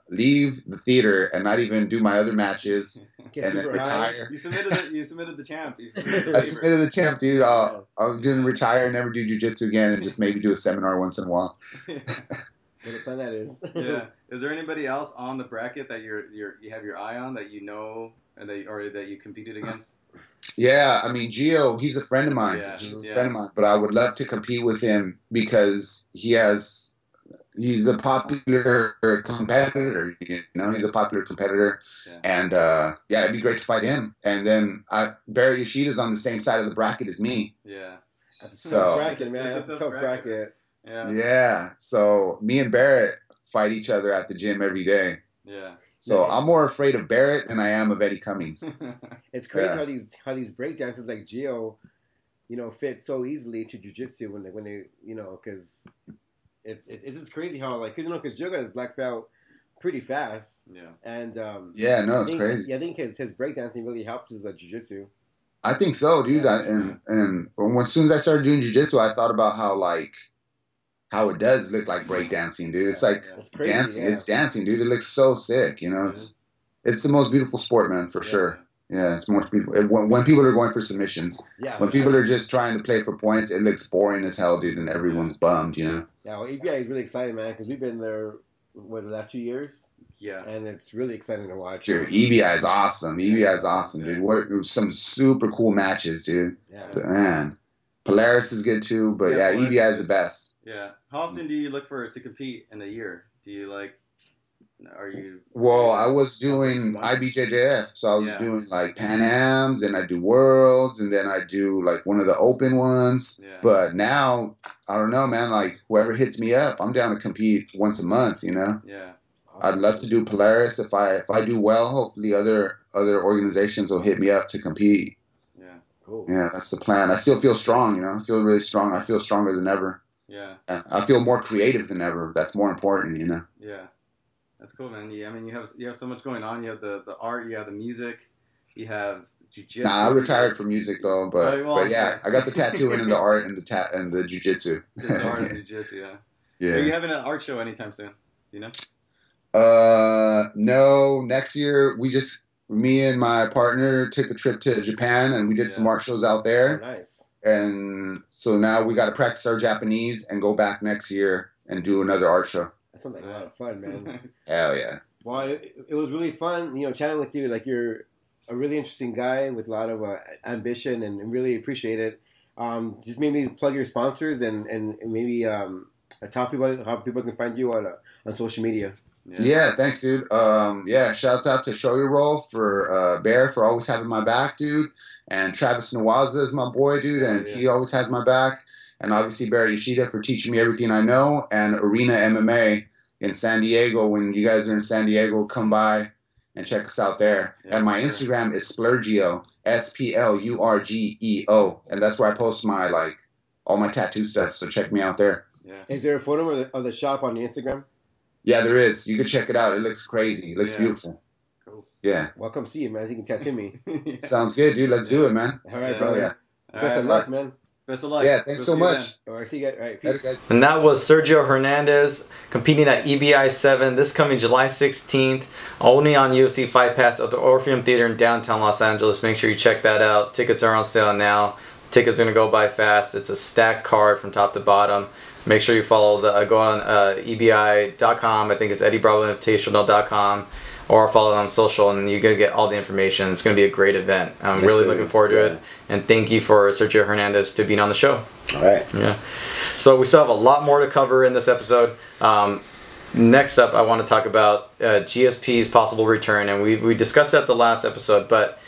leave the theater and not even do my other matches and then retire. You submitted the champ. I submitted the champ, dude. I'm gonna retire and never do jiu-jitsu again, and just maybe do a seminar once in a while. What a fun that is. Yeah. Is there anybody else on the bracket that you have your eye on that you know and that you competed against? Yeah, I mean, Gio, he's a friend of mine. He's a friend of mine, but I would love to compete with him because he's a popular competitor. You know, he's a popular competitor, and it'd be great to fight him. And then Barry Yoshida's on the same side of the bracket as me. Yeah, that's a tough bracket, man. That's a tough bracket. Yeah. So me and Barrett fight each other at the gym every day. Yeah. So I'm more afraid of Barrett than I am of Eddie Cummings. It's crazy how these breakdancers like Gio, you know, fit so easily to jiu-jitsu when they you know, because it's just crazy how like because Gio got his black belt pretty fast. Yeah. And it's crazy. Yeah, I think his breakdancing really helped his jiu-jitsu. I think so, dude. And as soon as I started doing jiu-jitsu, I thought about how it does look like breakdancing, dude. It's like dancing. It's dancing, dude. It looks so sick, you know. It's the most beautiful sport, man, for sure. Yeah, it's more beautiful. When people are going for submissions, when people are just trying to play for points, it looks boring as hell, dude, and everyone's bummed, you know. Yeah, well, EBI is really exciting, man, because we've been there the last few years. Yeah, and it's really exciting to watch. Dude, EBI is awesome. EBI is awesome, dude. What some super cool matches, dude. Yeah, but, man. Polaris is good too, but EBI is the best. Yeah. How often do you look to compete in a year? Do you are you? Well, I was doing IBJJF, so I was doing like Pan Ams, and I do Worlds, and then I do like one of the open ones. Yeah. But now, I don't know, man. Like whoever hits me up, I'm down to compete once a month. You know. Yeah. I'd love to do Polaris. If I do well, hopefully other organizations will hit me up to compete. Cool. Yeah, that's the plan. I still feel strong, you know. I feel really strong. I feel stronger than ever. Yeah. I feel more creative than ever. That's more important, you know. Yeah. That's cool, man. Yeah, I mean, you have so much going on. You have the art, you have the music, you have jiu-jitsu. Nah, I retired from music though, but yeah, I got the tattooing and the art and the jiu-jitsu. The art and jiu-jitsu, yeah. Yeah. Are you having an art show anytime soon? Do you know? No. Next year me and my partner took a trip to Japan, and we did some art shows out there. Oh, nice. And so now we got to practice our Japanese and go back next year and do another art show. That sounds like a lot of fun, man. Hell yeah. Well, it was really fun, you know, chatting with you. Like, you're a really interesting guy with a lot of ambition, and really appreciate it. Just maybe plug your sponsors and maybe tell people how people can find you on social media. Yeah, thanks, dude. Shout out to Show Your Roll for Bear for always having my back, dude. And Travis Nawaza is my boy, dude, and he always has my back. And obviously Barry Yoshida for teaching me everything I know. And Arena MMA in San Diego. When you guys are in San Diego, come by and check us out there. And my Instagram is Splurgio, SPLURGEO, and that's where I post my all my tattoo stuff. So check me out there. Yeah. Is there a photo of the shop on the Instagram? Yeah, there is. You can check it out. It looks crazy. It looks beautiful. Cool. Yeah. Well, come see you, man. So you can tattoo me. Sounds good, dude. Let's do it, man. All right, brother. Yeah. Best of luck, man. Best of luck. Yeah, thanks so much. All right, see you guys. All right, peace. Guys. And that was Sergio Hernandez competing at EBI 7 this coming July 16th, only on UFC Fight Pass at the Orpheum Theater in downtown Los Angeles. Make sure you check that out. Tickets are on sale now. Tickets are going to go by fast. It's a stacked card from top to bottom. Make sure you follow go on EBI.com. I think it's EddieBravoInvitational.com. Or follow them on social, and you're going to get all the information. It's going to be a great event. I'm really looking forward to it. And thank you for Sergio Hernandez to being on the show. All right. Yeah. So we still have a lot more to cover in this episode. Next up, I want to talk about GSP's possible return. And we discussed that the last episode, but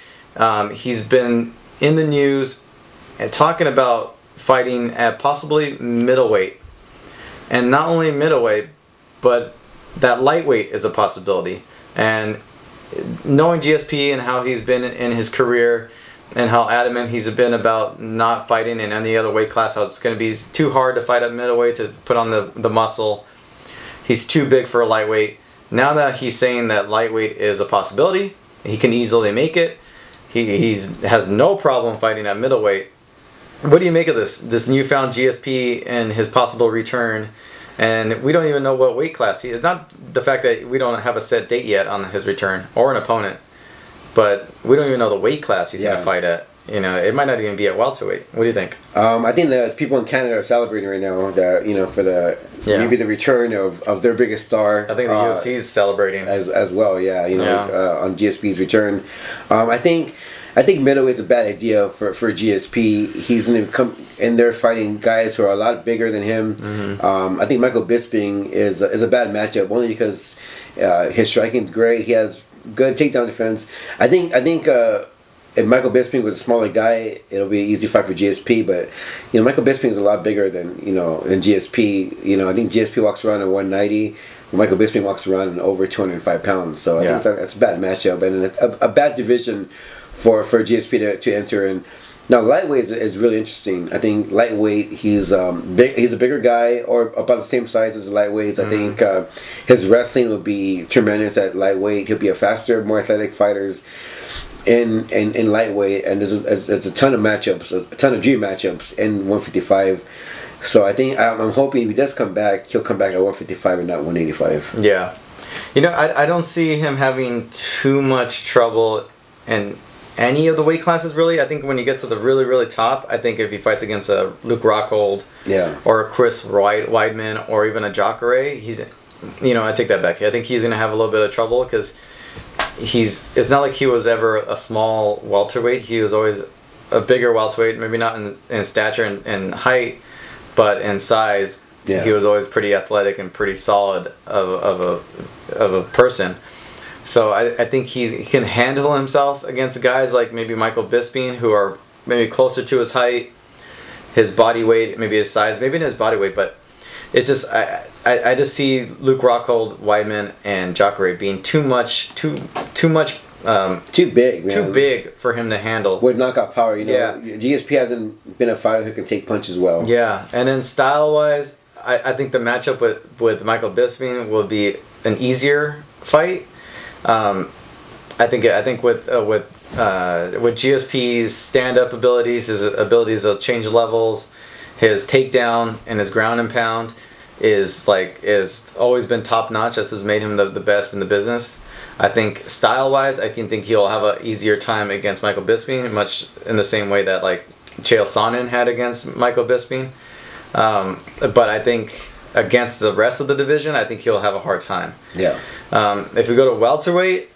he's been in the news and talking about fighting at possibly middleweight. And not only middleweight, but that lightweight is a possibility. And knowing GSP and how he's been in his career and how adamant he's been about not fighting in any other weight class, how it's going to be too hard to fight at middleweight to put on the muscle. He's too big for a lightweight. Now that he's saying that lightweight is a possibility, he can easily make it. He has no problem fighting at middleweight. What do you make of this newfound GSP and his possible return? And we don't even know what weight class he is. Not the fact that we don't have a set date yet on his return or an opponent, but we don't even know the weight class he's going to fight at. You know, it might not even be at welterweight. What do you think? I think the people in Canada are celebrating right now that for the maybe the return of their biggest star. I think the UFC is celebrating as well. Yeah, on GSP's return. I think middleweight's a bad idea for GSP. He's going to come in there fighting guys who are a lot bigger than him. Mm-hmm. I think Michael Bisping is a bad matchup only because his striking's great. He has good takedown defense. I think if Michael Bisping was a smaller guy, it'll be an easy fight for GSP. But Michael Bisping is a lot bigger than GSP. I think GSP walks around at 190. Michael Bisping walks around in over 205 pounds. So I think that's a bad matchup and a bad division for GSP to enter in. Now lightweight is really interesting. I think lightweight he's big. He's a bigger guy or about the same size as the lightweights. I think his wrestling will be tremendous at lightweight. He'll be a faster, more athletic fighters in lightweight. And there's a ton of matchups, a ton of dream matchups in 155. So I think I'm hoping if he does come back, he'll come back at 155 and not 185. Yeah, I don't see him having too much trouble in any of the weight classes, really. I think when you get to the really, really top, I think if he fights against a Luke Rockhold or a Chris Weidman or even a Jacare, I take that back. I think he's going to have a little bit of trouble because it's not like he was ever a small welterweight. He was always a bigger welterweight, maybe not in stature and height, but in size. He was always pretty athletic and pretty solid of a person. So I think he can handle himself against guys like maybe Michael Bisping, who are maybe closer to his height, his body weight, maybe his size, maybe not his body weight, but it's just I just see Luke Rockhold, Weidman, and Jacare being too big, man. Too big for him to handle. With knockout power, GSP hasn't been a fighter who can take punches well. Yeah, and then style-wise, I think the matchup with Michael Bisping will be an easier fight. I think with GSP's stand-up abilities, his abilities to change levels, his takedown and his ground and pound is always been top notch. That's what's made him the best in the business. I think style-wise, I can think he'll have an easier time against Michael Bisping, much in the same way that Chael Sonnen had against Michael Bisping. But I think against the rest of the division, I think he'll have a hard time. Yeah. If we go to welterweight,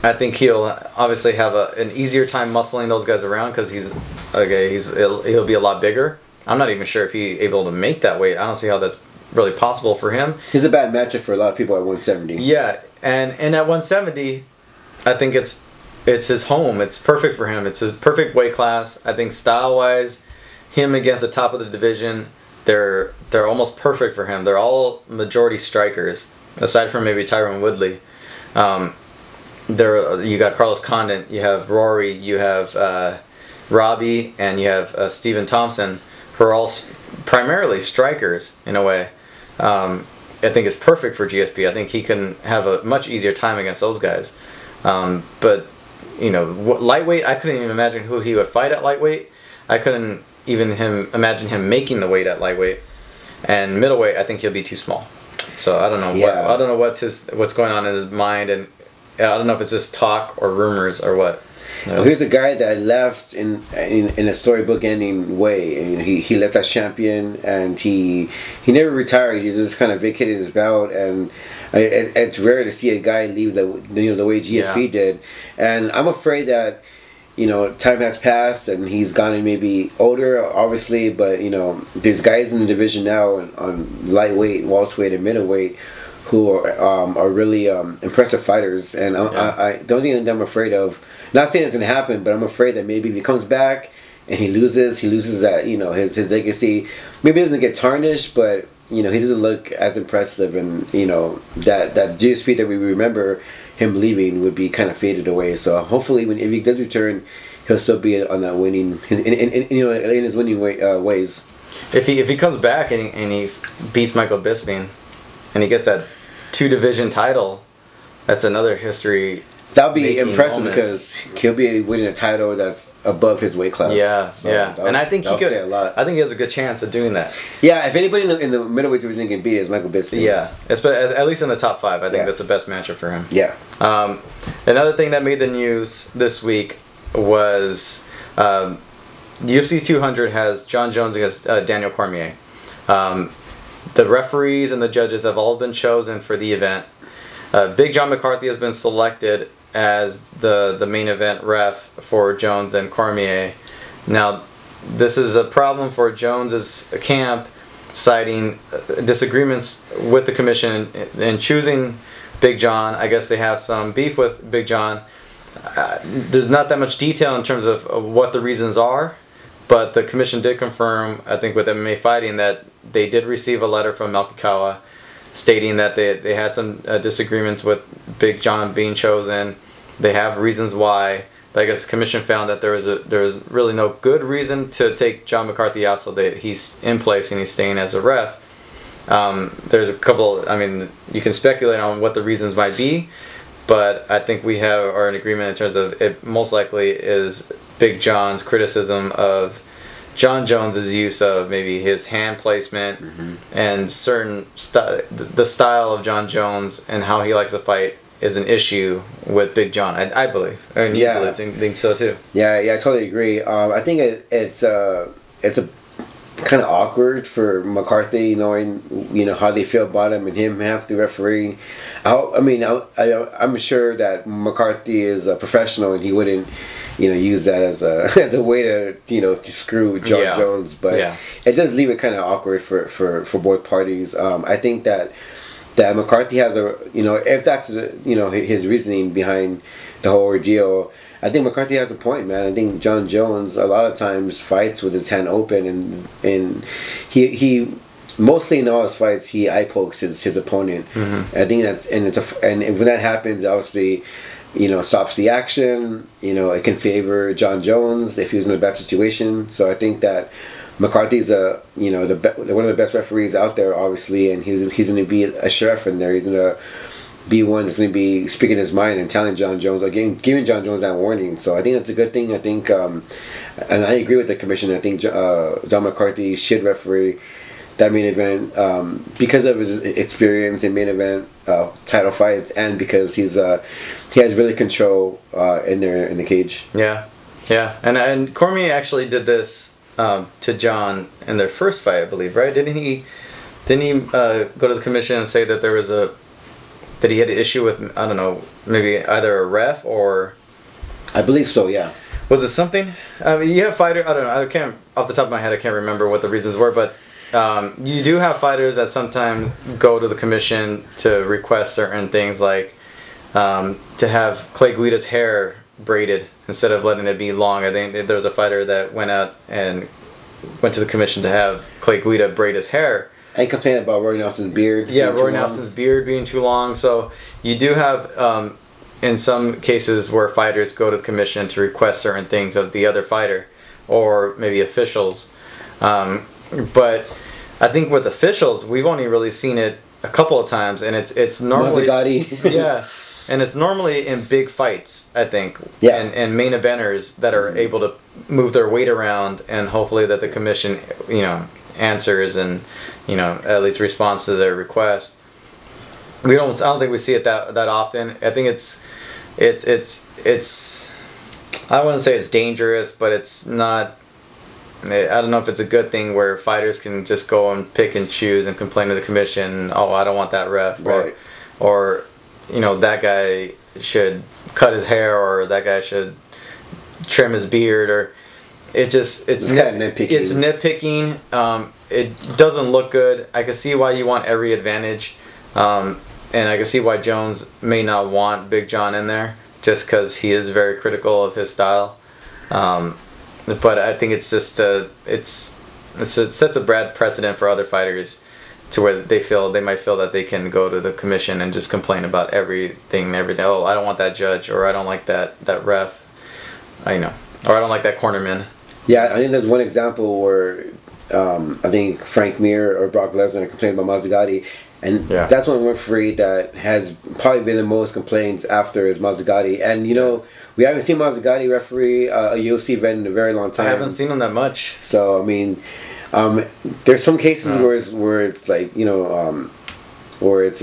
I think he'll obviously have an easier time muscling those guys around because he'll be a lot bigger. I'm not even sure if he's able to make that weight. I don't see how that's really possible for him. He's a bad matchup for a lot of people at 170. Yeah, and at 170, I think it's his home. It's perfect for him. It's his perfect weight class. I think style-wise, him against the top of the division, they're almost perfect for him. They're all majority strikers, aside from maybe Tyron Woodley. you got Carlos Condit, you have Rory, you have Robbie, and you have Stephen Thompson, who are all primarily strikers in a way. I think it's perfect for GSP. I think he can have a much easier time against those guys. But lightweight, I couldn't even imagine who he would fight at lightweight. I couldn't even imagine him making the weight at lightweight. And middleweight, I think he'll be too small. So I don't know. Yeah. I don't know what's going on in his mind, and I don't know if it's just talk or rumors or what. Well, here's a guy that left in a storybook ending way. I mean, he left as champion, and he never retired. He just kind of vacated his belt, and it's rare to see a guy leave the way GSP did. And I'm afraid that time has passed, and he's gotten maybe older, obviously. But there's guys in the division now on lightweight, welterweight, and middleweight who are really impressive fighters. And the only thing that I'm afraid of. Not saying it's gonna happen, but I'm afraid that maybe if he comes back and he loses that his legacy. Maybe it doesn't get tarnished, but he doesn't look as impressive, and that GSP that we remember him leaving would be kind of faded away. So hopefully, if he does return, he'll still be on that winning in his winning ways. If he comes back and he beats Michael Bisping, and he gets that 2-division title, that's another history. That'll be impressive because he'll be winning a title that's above his weight class. Yeah, so and I think he could. A lot. I think he has a good chance of doing that. Yeah, if anybody in the middleweight division can beat it, is Michael Bisping. Yeah, at least in the top 5, I think that's the best matchup for him. Yeah. Another thing that made the news this week was UFC 200 has John Jones against Daniel Cormier. The referees and the judges have all been chosen for the event. Big John McCarthy has been selected as the main event ref for Jones and Cormier. Now, this is a problem for Jones's camp, citing disagreements with the commission in choosing Big John. I guess they have some beef with Big John. There's not that much detail in terms of what the reasons are, but the commission did confirm, I think with MMA Fighting, that they did receive a letter from Malkikawa stating that they had some disagreements with Big John being chosen. They have reasons why. But I guess the commission found that there was really no good reason to take John McCarthy out, so that he's in place and he's staying as a ref. There's a couple. I mean, you can speculate on what the reasons might be, but I think we are in agreement in terms of it. Most likely is Big John's criticism of John Jones's use of maybe his hand placement and certain the style of John Jones and how he likes to fight is an issue with Big John. I believe. I mean, you think so too. Yeah, I totally agree. I think it's a kind of awkward for McCarthy, knowing how they feel about him and him have to referee. I'm sure that McCarthy is a professional and he wouldn't use that as a way to screw John Jones, but it does leave it kind of awkward for both parties. I think that McCarthy has if that's his reasoning behind the whole ordeal, I think McCarthy has a point, man. I think John Jones a lot of times fights with his hand open, and he mostly in all his fights he eye pokes his opponent. I think that's and when that happens, obviously, stops the action. It can favor John Jones if he was in a bad situation. So I think that McCarthy's one of the best referees out there, obviously, and he's going to be a sheriff in there. He's going to be one that's going to be speaking his mind and telling John Jones, or giving John Jones that warning. So I think that's a good thing. I think, and I agree with the commission. I think John McCarthy should referee that main event because of his experience in main event title fights, and because he has really control in the cage. Yeah, and Cormier actually did this to John in their first fight, I believe, right? Didn't he go to the commission and say that that he had an issue with, I don't know, maybe either a ref or... I believe so, yeah. Was it something? You have fighters, I don't know, I can't, off the top of my head, I can't remember what the reasons were, but you do have fighters that sometimes go to the commission to request certain things, like to have Clay Guida's hair braided instead of letting it be long. I think there was a fighter that went out and went to the commission to have Clay Guida braid his hair. I complained about Roy Nelson's beard. Yeah, Roy Nelson's beard being too long. So you do have in some cases where fighters go to the commission to request certain things of the other fighter, or maybe officials. But I think with officials, we've only really seen it a couple of times, and it's normally yeah, and it's normally in big fights, I think, and main eventers that are able to move their weight around, and hopefully that the commission, answers and at least responds to their request. I don't think we see it that often. I think it's I wouldn't say it's dangerous, but it's not. I don't know if it's a good thing where fighters can just go and pick and choose and complain to the commission. Oh, I don't want that ref, right? Or that guy should cut his hair, or that guy should trim his beard, or it's kind of nitpicking. It's nitpicking. It doesn't look good. I can see why you want every advantage, and I can see why Jones may not want Big John in there, just because he is very critical of his style. But I think it's just it sets a bad precedent for other fighters, to where they might feel that they can go to the commission and just complain about everything. Oh, I don't want that judge, or I don't like that ref, or I don't like that cornerman. Yeah, I think there's one example where I think Frank Mir or Brock Lesnar complained about Mazzagatti, and that's one referee that has probably been the most complaints after is Mazzagatti. And we haven't seen Mazzagatti referee a UFC event in a very long time. I haven't seen him that much. So I mean, there's some cases where it's like where it's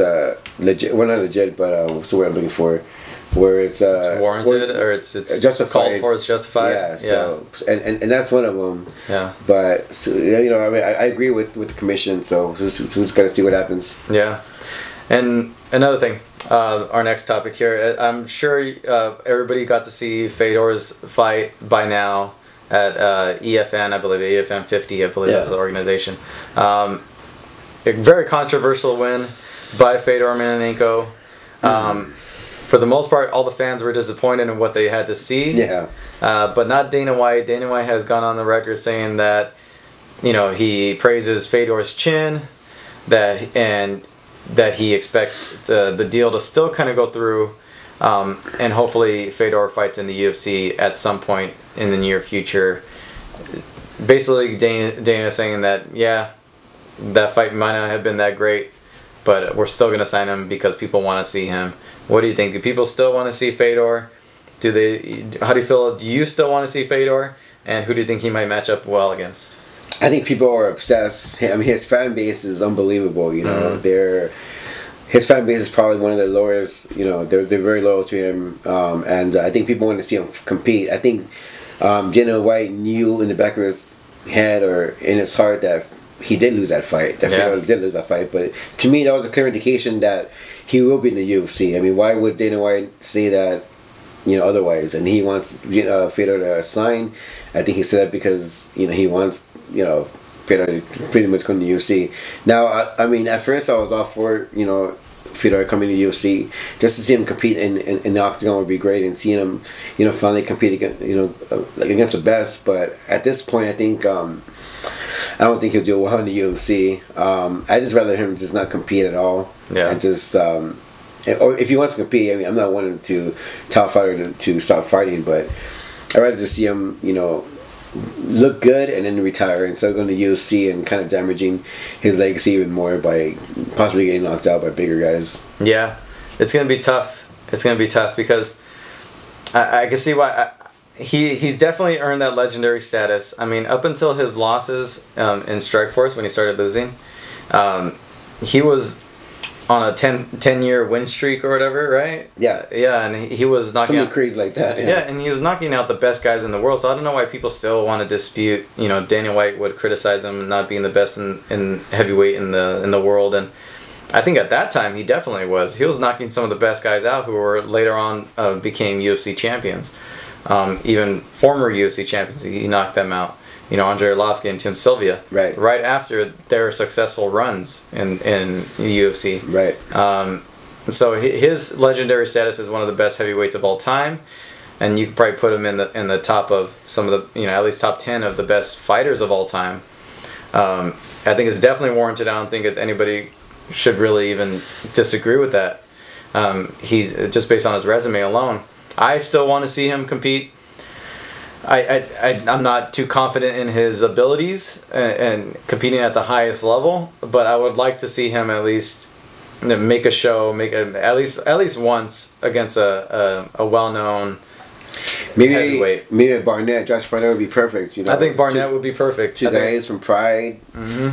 legit. Well, not legit, but what's the word I'm looking for? Where it's warranted, or it's justified. Called for, it's justified. Yeah. So and that's one of them. Yeah. But I agree with the commission. So who's got to see what happens. Yeah. And another thing, our next topic here. I'm sure everybody got to see Fedor's fight by now at EFN, I believe, EFN 50, I believe that's the organization. A very controversial win by Fedor Emelianenko. For the most part, all the fans were disappointed in what they had to see. Yeah. But not Dana White. Dana White has gone on the record saying that, he praises Fedor's chin, that he expects the deal to still kind of go through, and hopefully Fedor fights in the UFC at some point in the near future. Basically, Dana saying that, that fight might not have been that great, but we're still going to sign him because people want to see him. What do you think? Do people still want to see Fedor? How do you feel? Do you still want to see Fedor? And who do you think he might match up well against? I think people are obsessed. I mean, his fan base is unbelievable. His fan base is probably one of the lowest. They're very loyal to him, and I think people want to see him compete. I think Dana White knew in the back of his head or in his heart that he did lose that fight. Fedor did lose that fight, but to me, that was a clear indication that he will be in the UFC. I mean, why would Dana White say that, otherwise? And he wants Fedor to sign. I think he said that because he wants Fedor to pretty much come to the UFC. Now, I mean, at first I was all for Fedor coming to the UFC, just to see him compete in the octagon would be great, and seeing him finally compete against against the best. But at this point, I think. I don't think he'll do well in the UFC. I just rather him just not compete at all. Yeah. And just, or if he wants to compete, I mean, I'm not wanting to tell a fighter to stop fighting, but I'd rather just see him, look good and then retire instead of going to UFC and kind of damaging his legacy even more by possibly getting knocked out by bigger guys. Yeah. It's going to be tough. It's going to be tough because I can see why... He's definitely earned that legendary status. I mean, up until his losses in Strikeforce when he started losing, he was on a 10-year win streak or whatever, right? Yeah. Yeah, and he was knocking something out... crazy like that. Yeah, and he was knocking out the best guys in the world, so I don't know why people still want to dispute, Dana White would criticize him not being the best in heavyweight in the world, and I think at that time he definitely was. He was knocking some of the best guys out who were later on became UFC champions. Even former UFC champions, he knocked them out. Andrei Arlovsky and Tim Sylvia. Right after their successful runs in the UFC. Right. So his legendary status is one of the best heavyweights of all time, and you could probably put him in the top of some of the at least top 10 of the best fighters of all time. I think it's definitely warranted. I don't think anybody should really even disagree with that. He's just based on his resume alone. I still want to see him compete. I'm not too confident in his abilities and competing at the highest level, but I would like to see him at least make a show, at least once against a well-known heavyweight. Maybe Josh Barnett would be perfect. I think Barnett would be perfect. Two guys from Pride.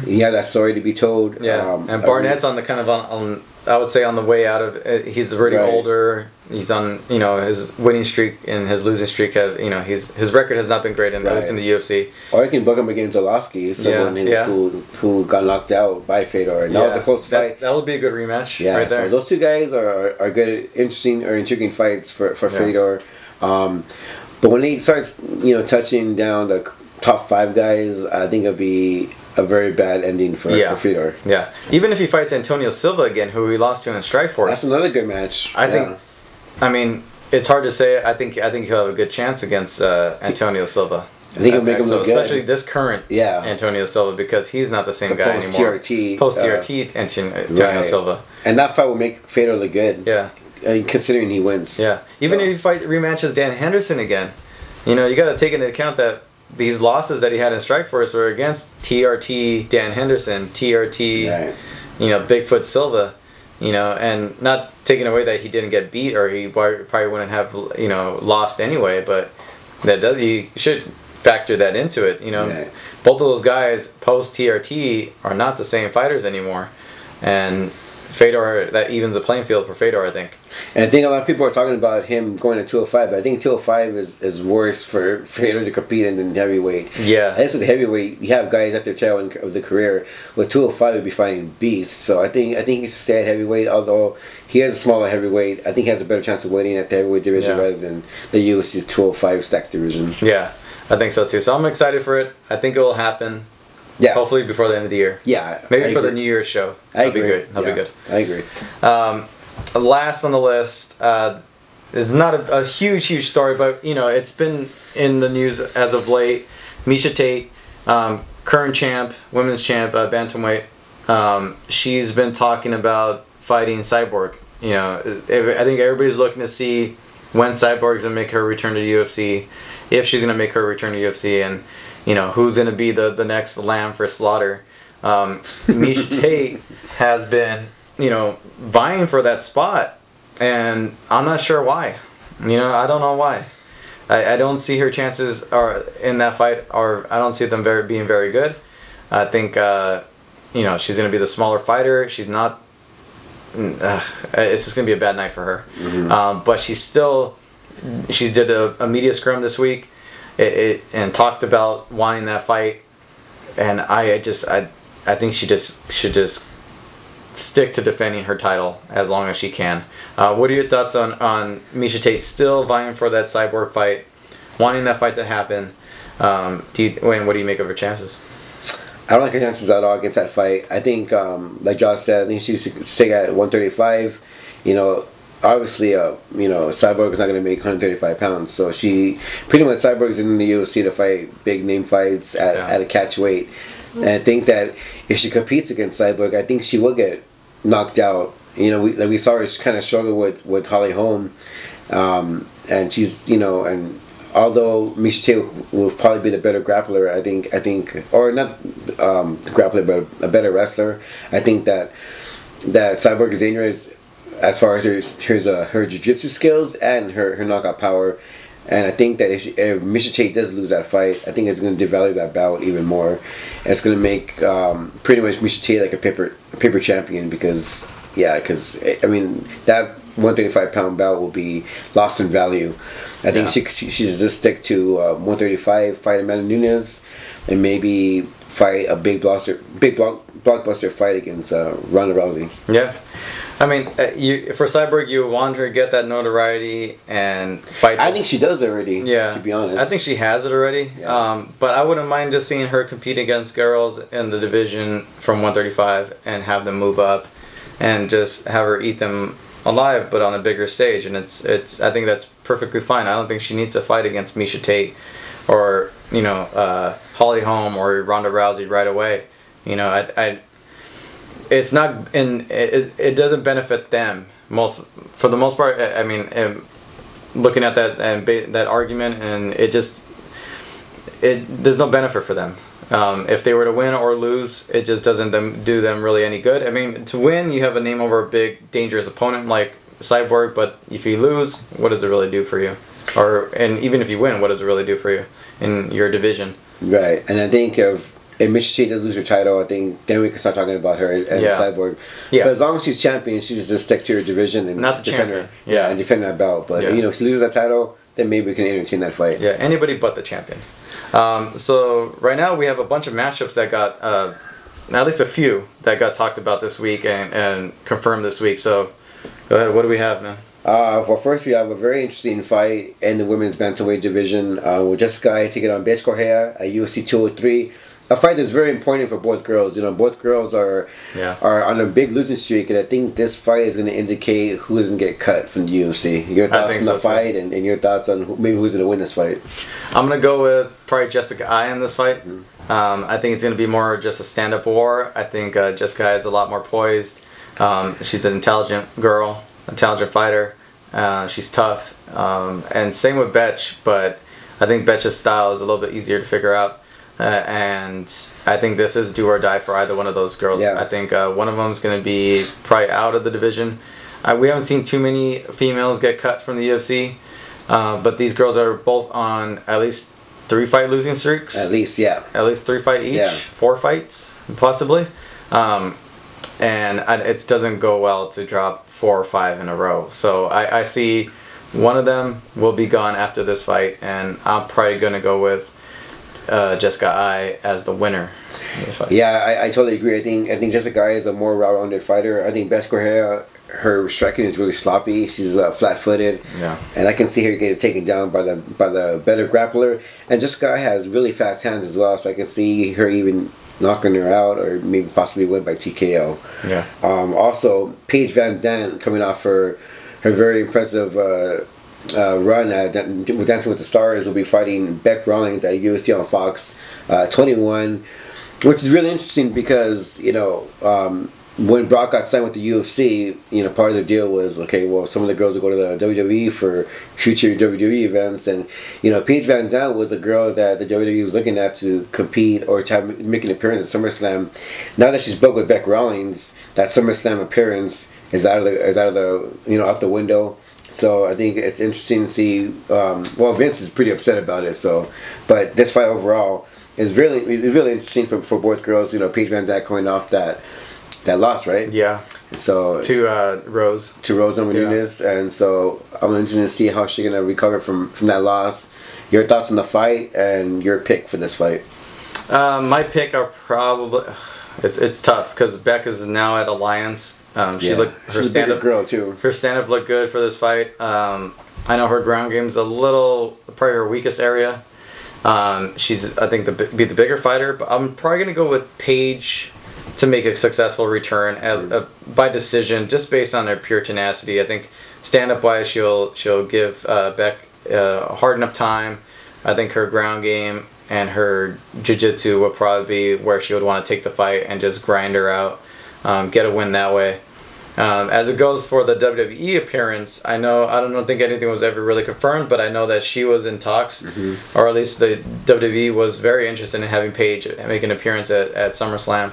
He had that story to be told. Yeah, and Barnett's on the kind of on I would say on the way out of it. He's already older. He's on his winning streak and his losing streak have his record has not been great at least in the UFC. Or you can book him against Zalowski, someone who got knocked out by Fedor, and that was a close fight. That would be a good rematch. Yeah, right there. So those two guys are good, interesting or intriguing fights for Fedor. But when he starts touching down the top 5 guys, I think it'll be a very bad ending for Fedor. Yeah, even if he fights Antonio Silva again, who he lost to in Strikeforce, that's another good match. I think. I mean, it's hard to say. I think he'll have a good chance against Antonio Silva. I think he'll make him look good. Especially this current Antonio Silva, because he's not the same guy anymore. Post TRT Antonio Silva. And that fight will make Fedor look good. Yeah. Considering he wins. Yeah. Even if he rematches Dan Henderson again, you got to take into account that these losses that he had in Strikeforce were against TRT Dan Henderson, TRT, Bigfoot Silva, and not taking away that he didn't get beat or he probably wouldn't have, lost anyway, but you should factor that into it, Both of those guys post TRT are not the same fighters anymore, and Fedor, that evens the playing field for Fedor, I think. And I think a lot of people are talking about him going to 205, but I think 205 is worse for Fedor to compete in than heavyweight. Yeah. I guess with the heavyweight, you have guys at their tail end of the career. With 205, would be fighting beasts. So I think he should stay at heavyweight, although he has a smaller heavyweight. I think he has a better chance of winning at the heavyweight division rather than the UFC's 205 stacked division. Yeah, I think so too. So I'm excited for it. I think it will happen. Yeah. Hopefully before the end of the year. Yeah. Maybe for the New Year's show. That'll be good. That'll be good. I agree. Last on the list is not a huge story, but it's been in the news as of late. Miesha Tate, current champ, women's champ, bantamweight. She's been talking about fighting Cyborg. I think everybody's looking to see when Cyborg's gonna make her return to UFC, if she's gonna make her return to UFC, and who's going to be the next lamb for slaughter. Miesha Tate has been, vying for that spot, and I'm not sure why. I don't know why. I don't see her chances in that fight, or I don't see them being very good. I think, she's going to be the smaller fighter. She's not... it's just going to be a bad night for her. Mm-hmm. But she did a media scrum this week, and talked about wanting that fight, and I think she should just stick to defending her title as long as she can. What are your thoughts on Miesha Tate still vying for that Cyborg fight, wanting that fight to happen? What do you make of her chances? I don't like her chances at all against that fight. I think, like Josh said, I think she should stay at 135. Obviously, Cyborg is not going to make 135 pounds, so Cyborg is in the UFC to fight big name fights at a catch weight, and I think that if she competes against Cyborg, I think she will get knocked out. We saw her kind of struggle with Holly Holm, and she's and although Miesha Tate will probably be the better grappler, I think, or not grappler, but a better wrestler. I think that Cyborg is dangerous as far as her jiu-jitsu skills and her knockout power, and I think that if Miesha Tate does lose that fight, I think it's going to devalue that bout even more. And it's going to make pretty much Miesha Tate like a paper champion, because that 135-pound bout will be lost in value. I think she should just stick to 135, fight Amanda Nunes, and maybe fight a big blockbuster fight against Ronda Rousey. Yeah. I mean, for Cyborg, you want her to get that notoriety and fight. I think she does already. Yeah, to be honest, I think she has it already. Yeah. But I wouldn't mind just seeing her compete against girls in the division from 135 and have them move up, and just have her eat them alive, but on a bigger stage. And it's. I think that's perfectly fine. I don't think she needs to fight against Miesha Tate, or Holly Holm or Ronda Rousey right away. It's not it doesn't benefit them For the most part, I mean, looking at that that argument, and there's no benefit for them. If they were to win or lose, it just doesn't do them really any good. I mean, to win, you have a name over a big, dangerous opponent like Cyborg, but if you lose, what does it really do for you? And even if you win, what does it really do for you in your division? Right, and I think if Miesha Tate does lose her title, I think then we can start talking about her and Cyborg. Yeah. But as long as she's champion, she just stick to her division and not the defend champion. her. Yeah, and defend that belt. But if she loses that title, then maybe we can entertain that fight. Yeah, anybody but the champion. So right now we have a bunch of matchups that got at least a few that got talked about this week and confirmed this week. So go ahead. What do we have, man? Well, first we have a very interesting fight in the women's bantamweight division with Jessica Ai taking on Bethe Correia at UFC 203. A fight that's very important for both girls. You know, both girls are on a big losing streak, and I think this fight is going to indicate who is going to get cut from the UFC. Your thoughts on the fight and your thoughts on maybe who's going to win this fight? I'm going to go with probably Jessica Ai in this fight. Mm-hmm. I think it's going to be more just a stand-up war. I think Jessica Ai is a lot more poised. She's an intelligent girl, intelligent fighter. She's tough. And same with Bethe, but I think Betche's style is a little bit easier to figure out. And I think this is do or die for either one of those girls. Yeah. I think one of them is going to be probably out of the division. We haven't seen too many females get cut from the UFC, but these girls are both on at least 3 fight losing streaks. At least, yeah. At least 3 fight each. Yeah. 4 fights, possibly. And it doesn't go well to drop 4 or 5 in a row. So I see one of them will be gone after this fight, and I'm probably going to go with Jessica Ai as the winner in this fight. Yeah, I totally agree. I think Jessica Ai is a more well-rounded fighter. I think Bethe Correia, her striking is really sloppy. She's flat-footed. Yeah. And I can see her getting taken down by the better grappler. And Jessica Ai has really fast hands as well, so I can see her even knocking her out or maybe possibly win by TKO. Yeah. Also, Paige Van Zandt coming off her very impressive run with Dancing with the Stars will be fighting Bec Rawlings at UFC on Fox 21, which is really interesting because when Brock got signed with the UFC, part of the deal was some of the girls will go to the WWE for future WWE events, and Paige Van Zandt was a girl that the WWE was looking at to compete or to make an appearance at SummerSlam. Now that she's booked with Bec Rawlings, that SummerSlam appearance is out of the out the window. So I think it's interesting to see. Vince is pretty upset about it. But this fight overall is really interesting for both girls. Paige Van Zandt coming off that loss, right? Yeah. So to Rose Namajunas, and so I'm interested to see how she's gonna recover from that loss. Your thoughts on the fight and your pick for this fight? My pick are probably it's tough because Bec is now at Alliance. She's a stand-up girl too. Her stand-up looked good for this fight. I know her ground game's a little probably her weakest area. She's I think be the bigger fighter, but I'm probably gonna go with Paige to make a successful return by decision, just based on her pure tenacity. I think stand-up wise, she'll give Bec a hard enough time. I think her ground game and her jiu-jitsu will probably be where she would want to take the fight and just grind her out, get a win that way. As it goes for the WWE appearance, I don't think anything was ever really confirmed, but I know that she was in talks, or at least the WWE was very interested in having Paige make an appearance at SummerSlam.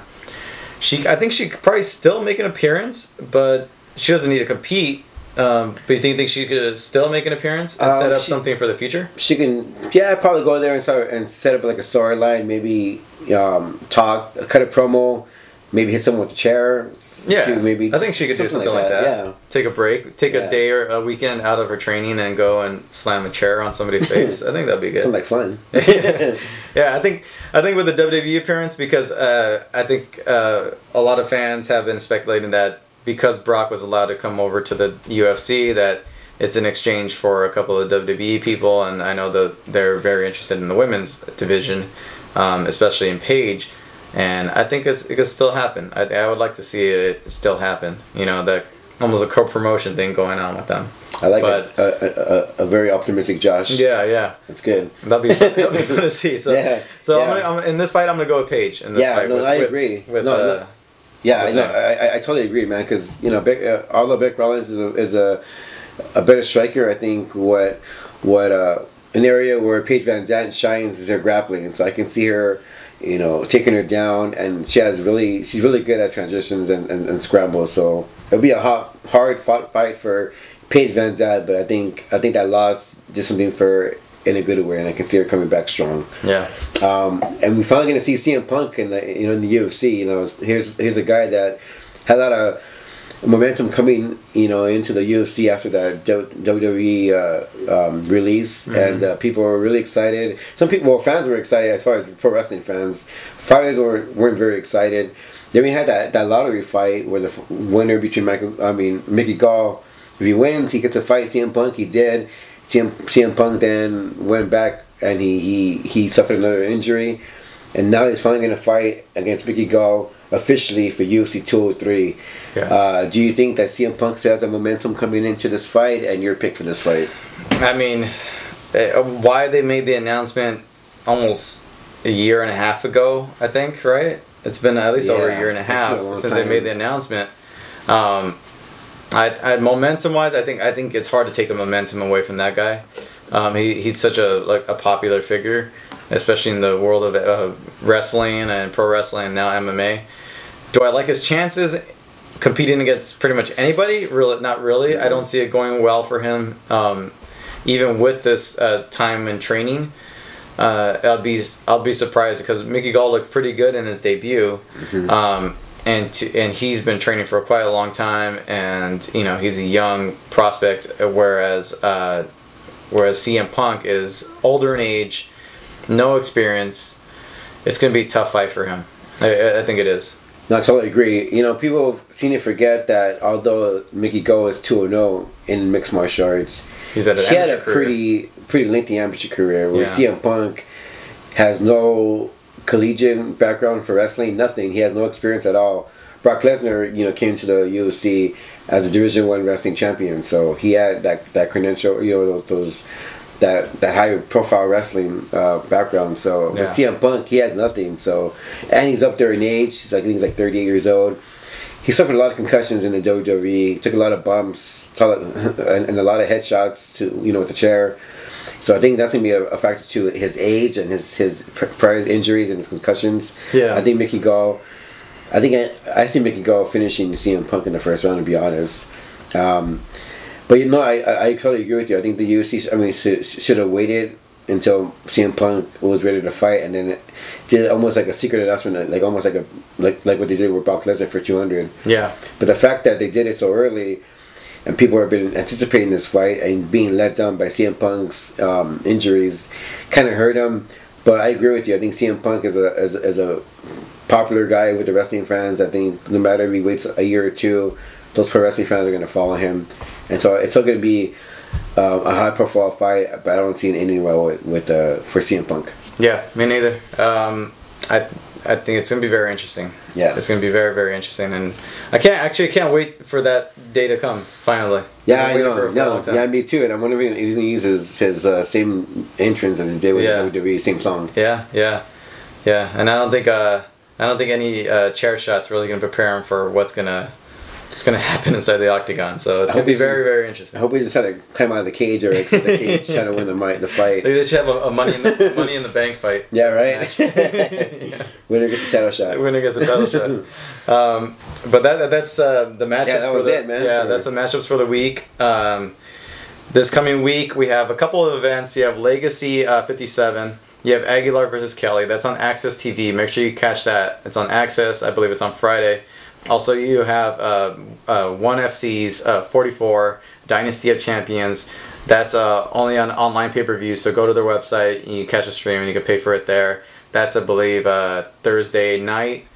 I think she could probably still make an appearance, but she doesn't need to compete. But you think she could still make an appearance and set up something for the future? She can, probably go there and set up like a storyline, maybe cut a promo. Maybe hit someone with a chair. Yeah, maybe I think she could do something like that. Yeah, take a break, take a day or a weekend out of her training, and go and slam a chair on somebody's face. I think that'd be good. Sounds like fun. Yeah, I think with the WWE appearance, because I think a lot of fans have been speculating that because Brock was allowed to come over to the UFC, that it's in exchange for a couple of WWE people, and I know that they're very interested in the women's division, especially in Paige. And I think it could still happen. I would like to see it still happen. That almost a co-promotion thing going on with them. I like a very optimistic Josh. Yeah. That's good. That'll be fun to see. So, I'm in this fight, I'm going to go with Paige. In this fight I agree. Yeah, I totally agree, man. Because although Beck Rollins is a better striker, I think what an area where Paige Van Zandt shines is her grappling, and so I can see her, taking her down, and she's really good at transitions and scrambles. So it'll be a hard fought fight for Paige Van Zandt, but I think that loss did something for her in a good way, and I can see her coming back strong. Yeah. And we're finally going to see CM Punk in the UFC. Here's a guy that had a lot of momentum coming, into the UFC after that WWE release, and people were really excited. Fans were excited as far as pro wrestling fans. Fighters weren't very excited. Then we had that lottery fight where the winner between Mickey Gall, if he wins, he gets to fight CM Punk. He did. CM Punk then went back and he suffered another injury, and now he's finally going to fight against Mickey Gall officially for UFC 203. Yeah. Do you think that CM Punk still has a momentum coming into this fight, and your pick for this fight? I mean, why they made the announcement almost a year and a half ago, I think, right? It's been at least over a year and a half since they made the announcement. Momentum-wise, I think it's hard to take the momentum away from that guy. He's such a popular figure, especially in the world of wrestling and pro wrestling and now MMA. Do I like his chances competing against pretty much anybody? Really, not really. I don't see it going well for him, even with this time in training. I'll be surprised because Mickey Gall looked pretty good in his debut. And he's been training for quite a long time, and he's a young prospect, whereas CM Punk is older in age, no experience. It's gonna be a tough fight for him. I think it is. No, I totally agree. People seem to forget that although Mickey Gall is 2-0 in mixed martial arts, he had a pretty lengthy amateur career. Where CM Punk has no collegiate background for wrestling, nothing. He has no experience at all. Brock Lesnar, came to the UFC as a Division I wrestling champion, so he had that credential, that high profile wrestling background. So with CM Punk, he has nothing. So, and he's up there in age. I think he's like 38 years old. He suffered a lot of concussions in the WWE. Took a lot of bumps, and a lot of headshots with the chair. So I think that's gonna be a factor to his age and his prior injuries and his concussions. Yeah. I think Mickey Gall. I see Mickey Gall finishing CM Punk in the first round, to be honest. But I totally agree with you. I think the UFC should have waited until CM Punk was ready to fight, and then did almost like a secret announcement, like almost like what they did with Brock Lesnar for 200. Yeah. But the fact that they did it so early, and people have been anticipating this fight and being let down by CM Punk's injuries, kind of hurt him. But I agree with you. I think CM Punk is a popular guy with the wrestling fans. I think no matter if he waits a year or two, those pro wrestling fans are going to follow him, and so it's still going to be a high profile fight. But I don't see it ending well for CM Punk. Yeah, me neither. I think it's going to be very interesting. Yeah, it's going to be very, very interesting, and I can't wait for that day to come. Finally. Yeah, I know. Yeah, me too. And I'm wondering if he's going to use his same entrance as he did with WWE, same song. Yeah. And I don't think any chair shots really going to prepare him for what's gonna happen inside the octagon. So it's going to be very, very interesting. I hope he just had to climb out of the cage or exit the cage, trying to win the fight. They should have a money in the bank fight. Yeah, right. Winner gets a title shot. Winner gets a title shot. But that's the matchups. Yeah, that was it, man. Yeah, that's the matchups for the week. This coming week we have a couple of events. You have Legacy 57. You have Aguilar versus Kelly. That's on Access TV. Make sure you catch that. It's on Access. I believe it's on Friday. Also, you have 1FC's 44 Dynasty of Champions. That's only on online pay-per-view. So go to their website. You catch a stream and you can pay for it there. That's, I believe, Thursday night,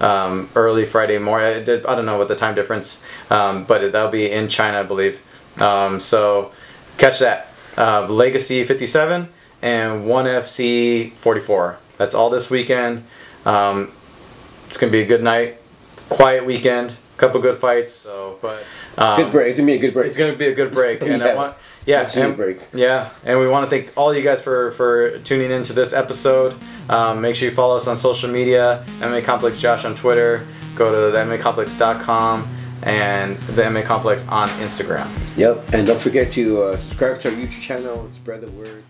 early Friday morning. I don't know what the time difference, but that'll be in China, I believe. So catch that. Legacy 57 and 1FC 44. That's all this weekend. It's going to be a good night. Quiet weekend. Couple good fights. So, but good break. It's going to be a good break. It's going to be a good break. And break. Yeah, and we want to thank all you guys for tuning into this episode. Make sure you follow us on social media. MMA Complex Josh on Twitter. go to themmacomplex.com and the MMA Complex on Instagram. Yep, and don't forget to subscribe to our YouTube channel and spread the word.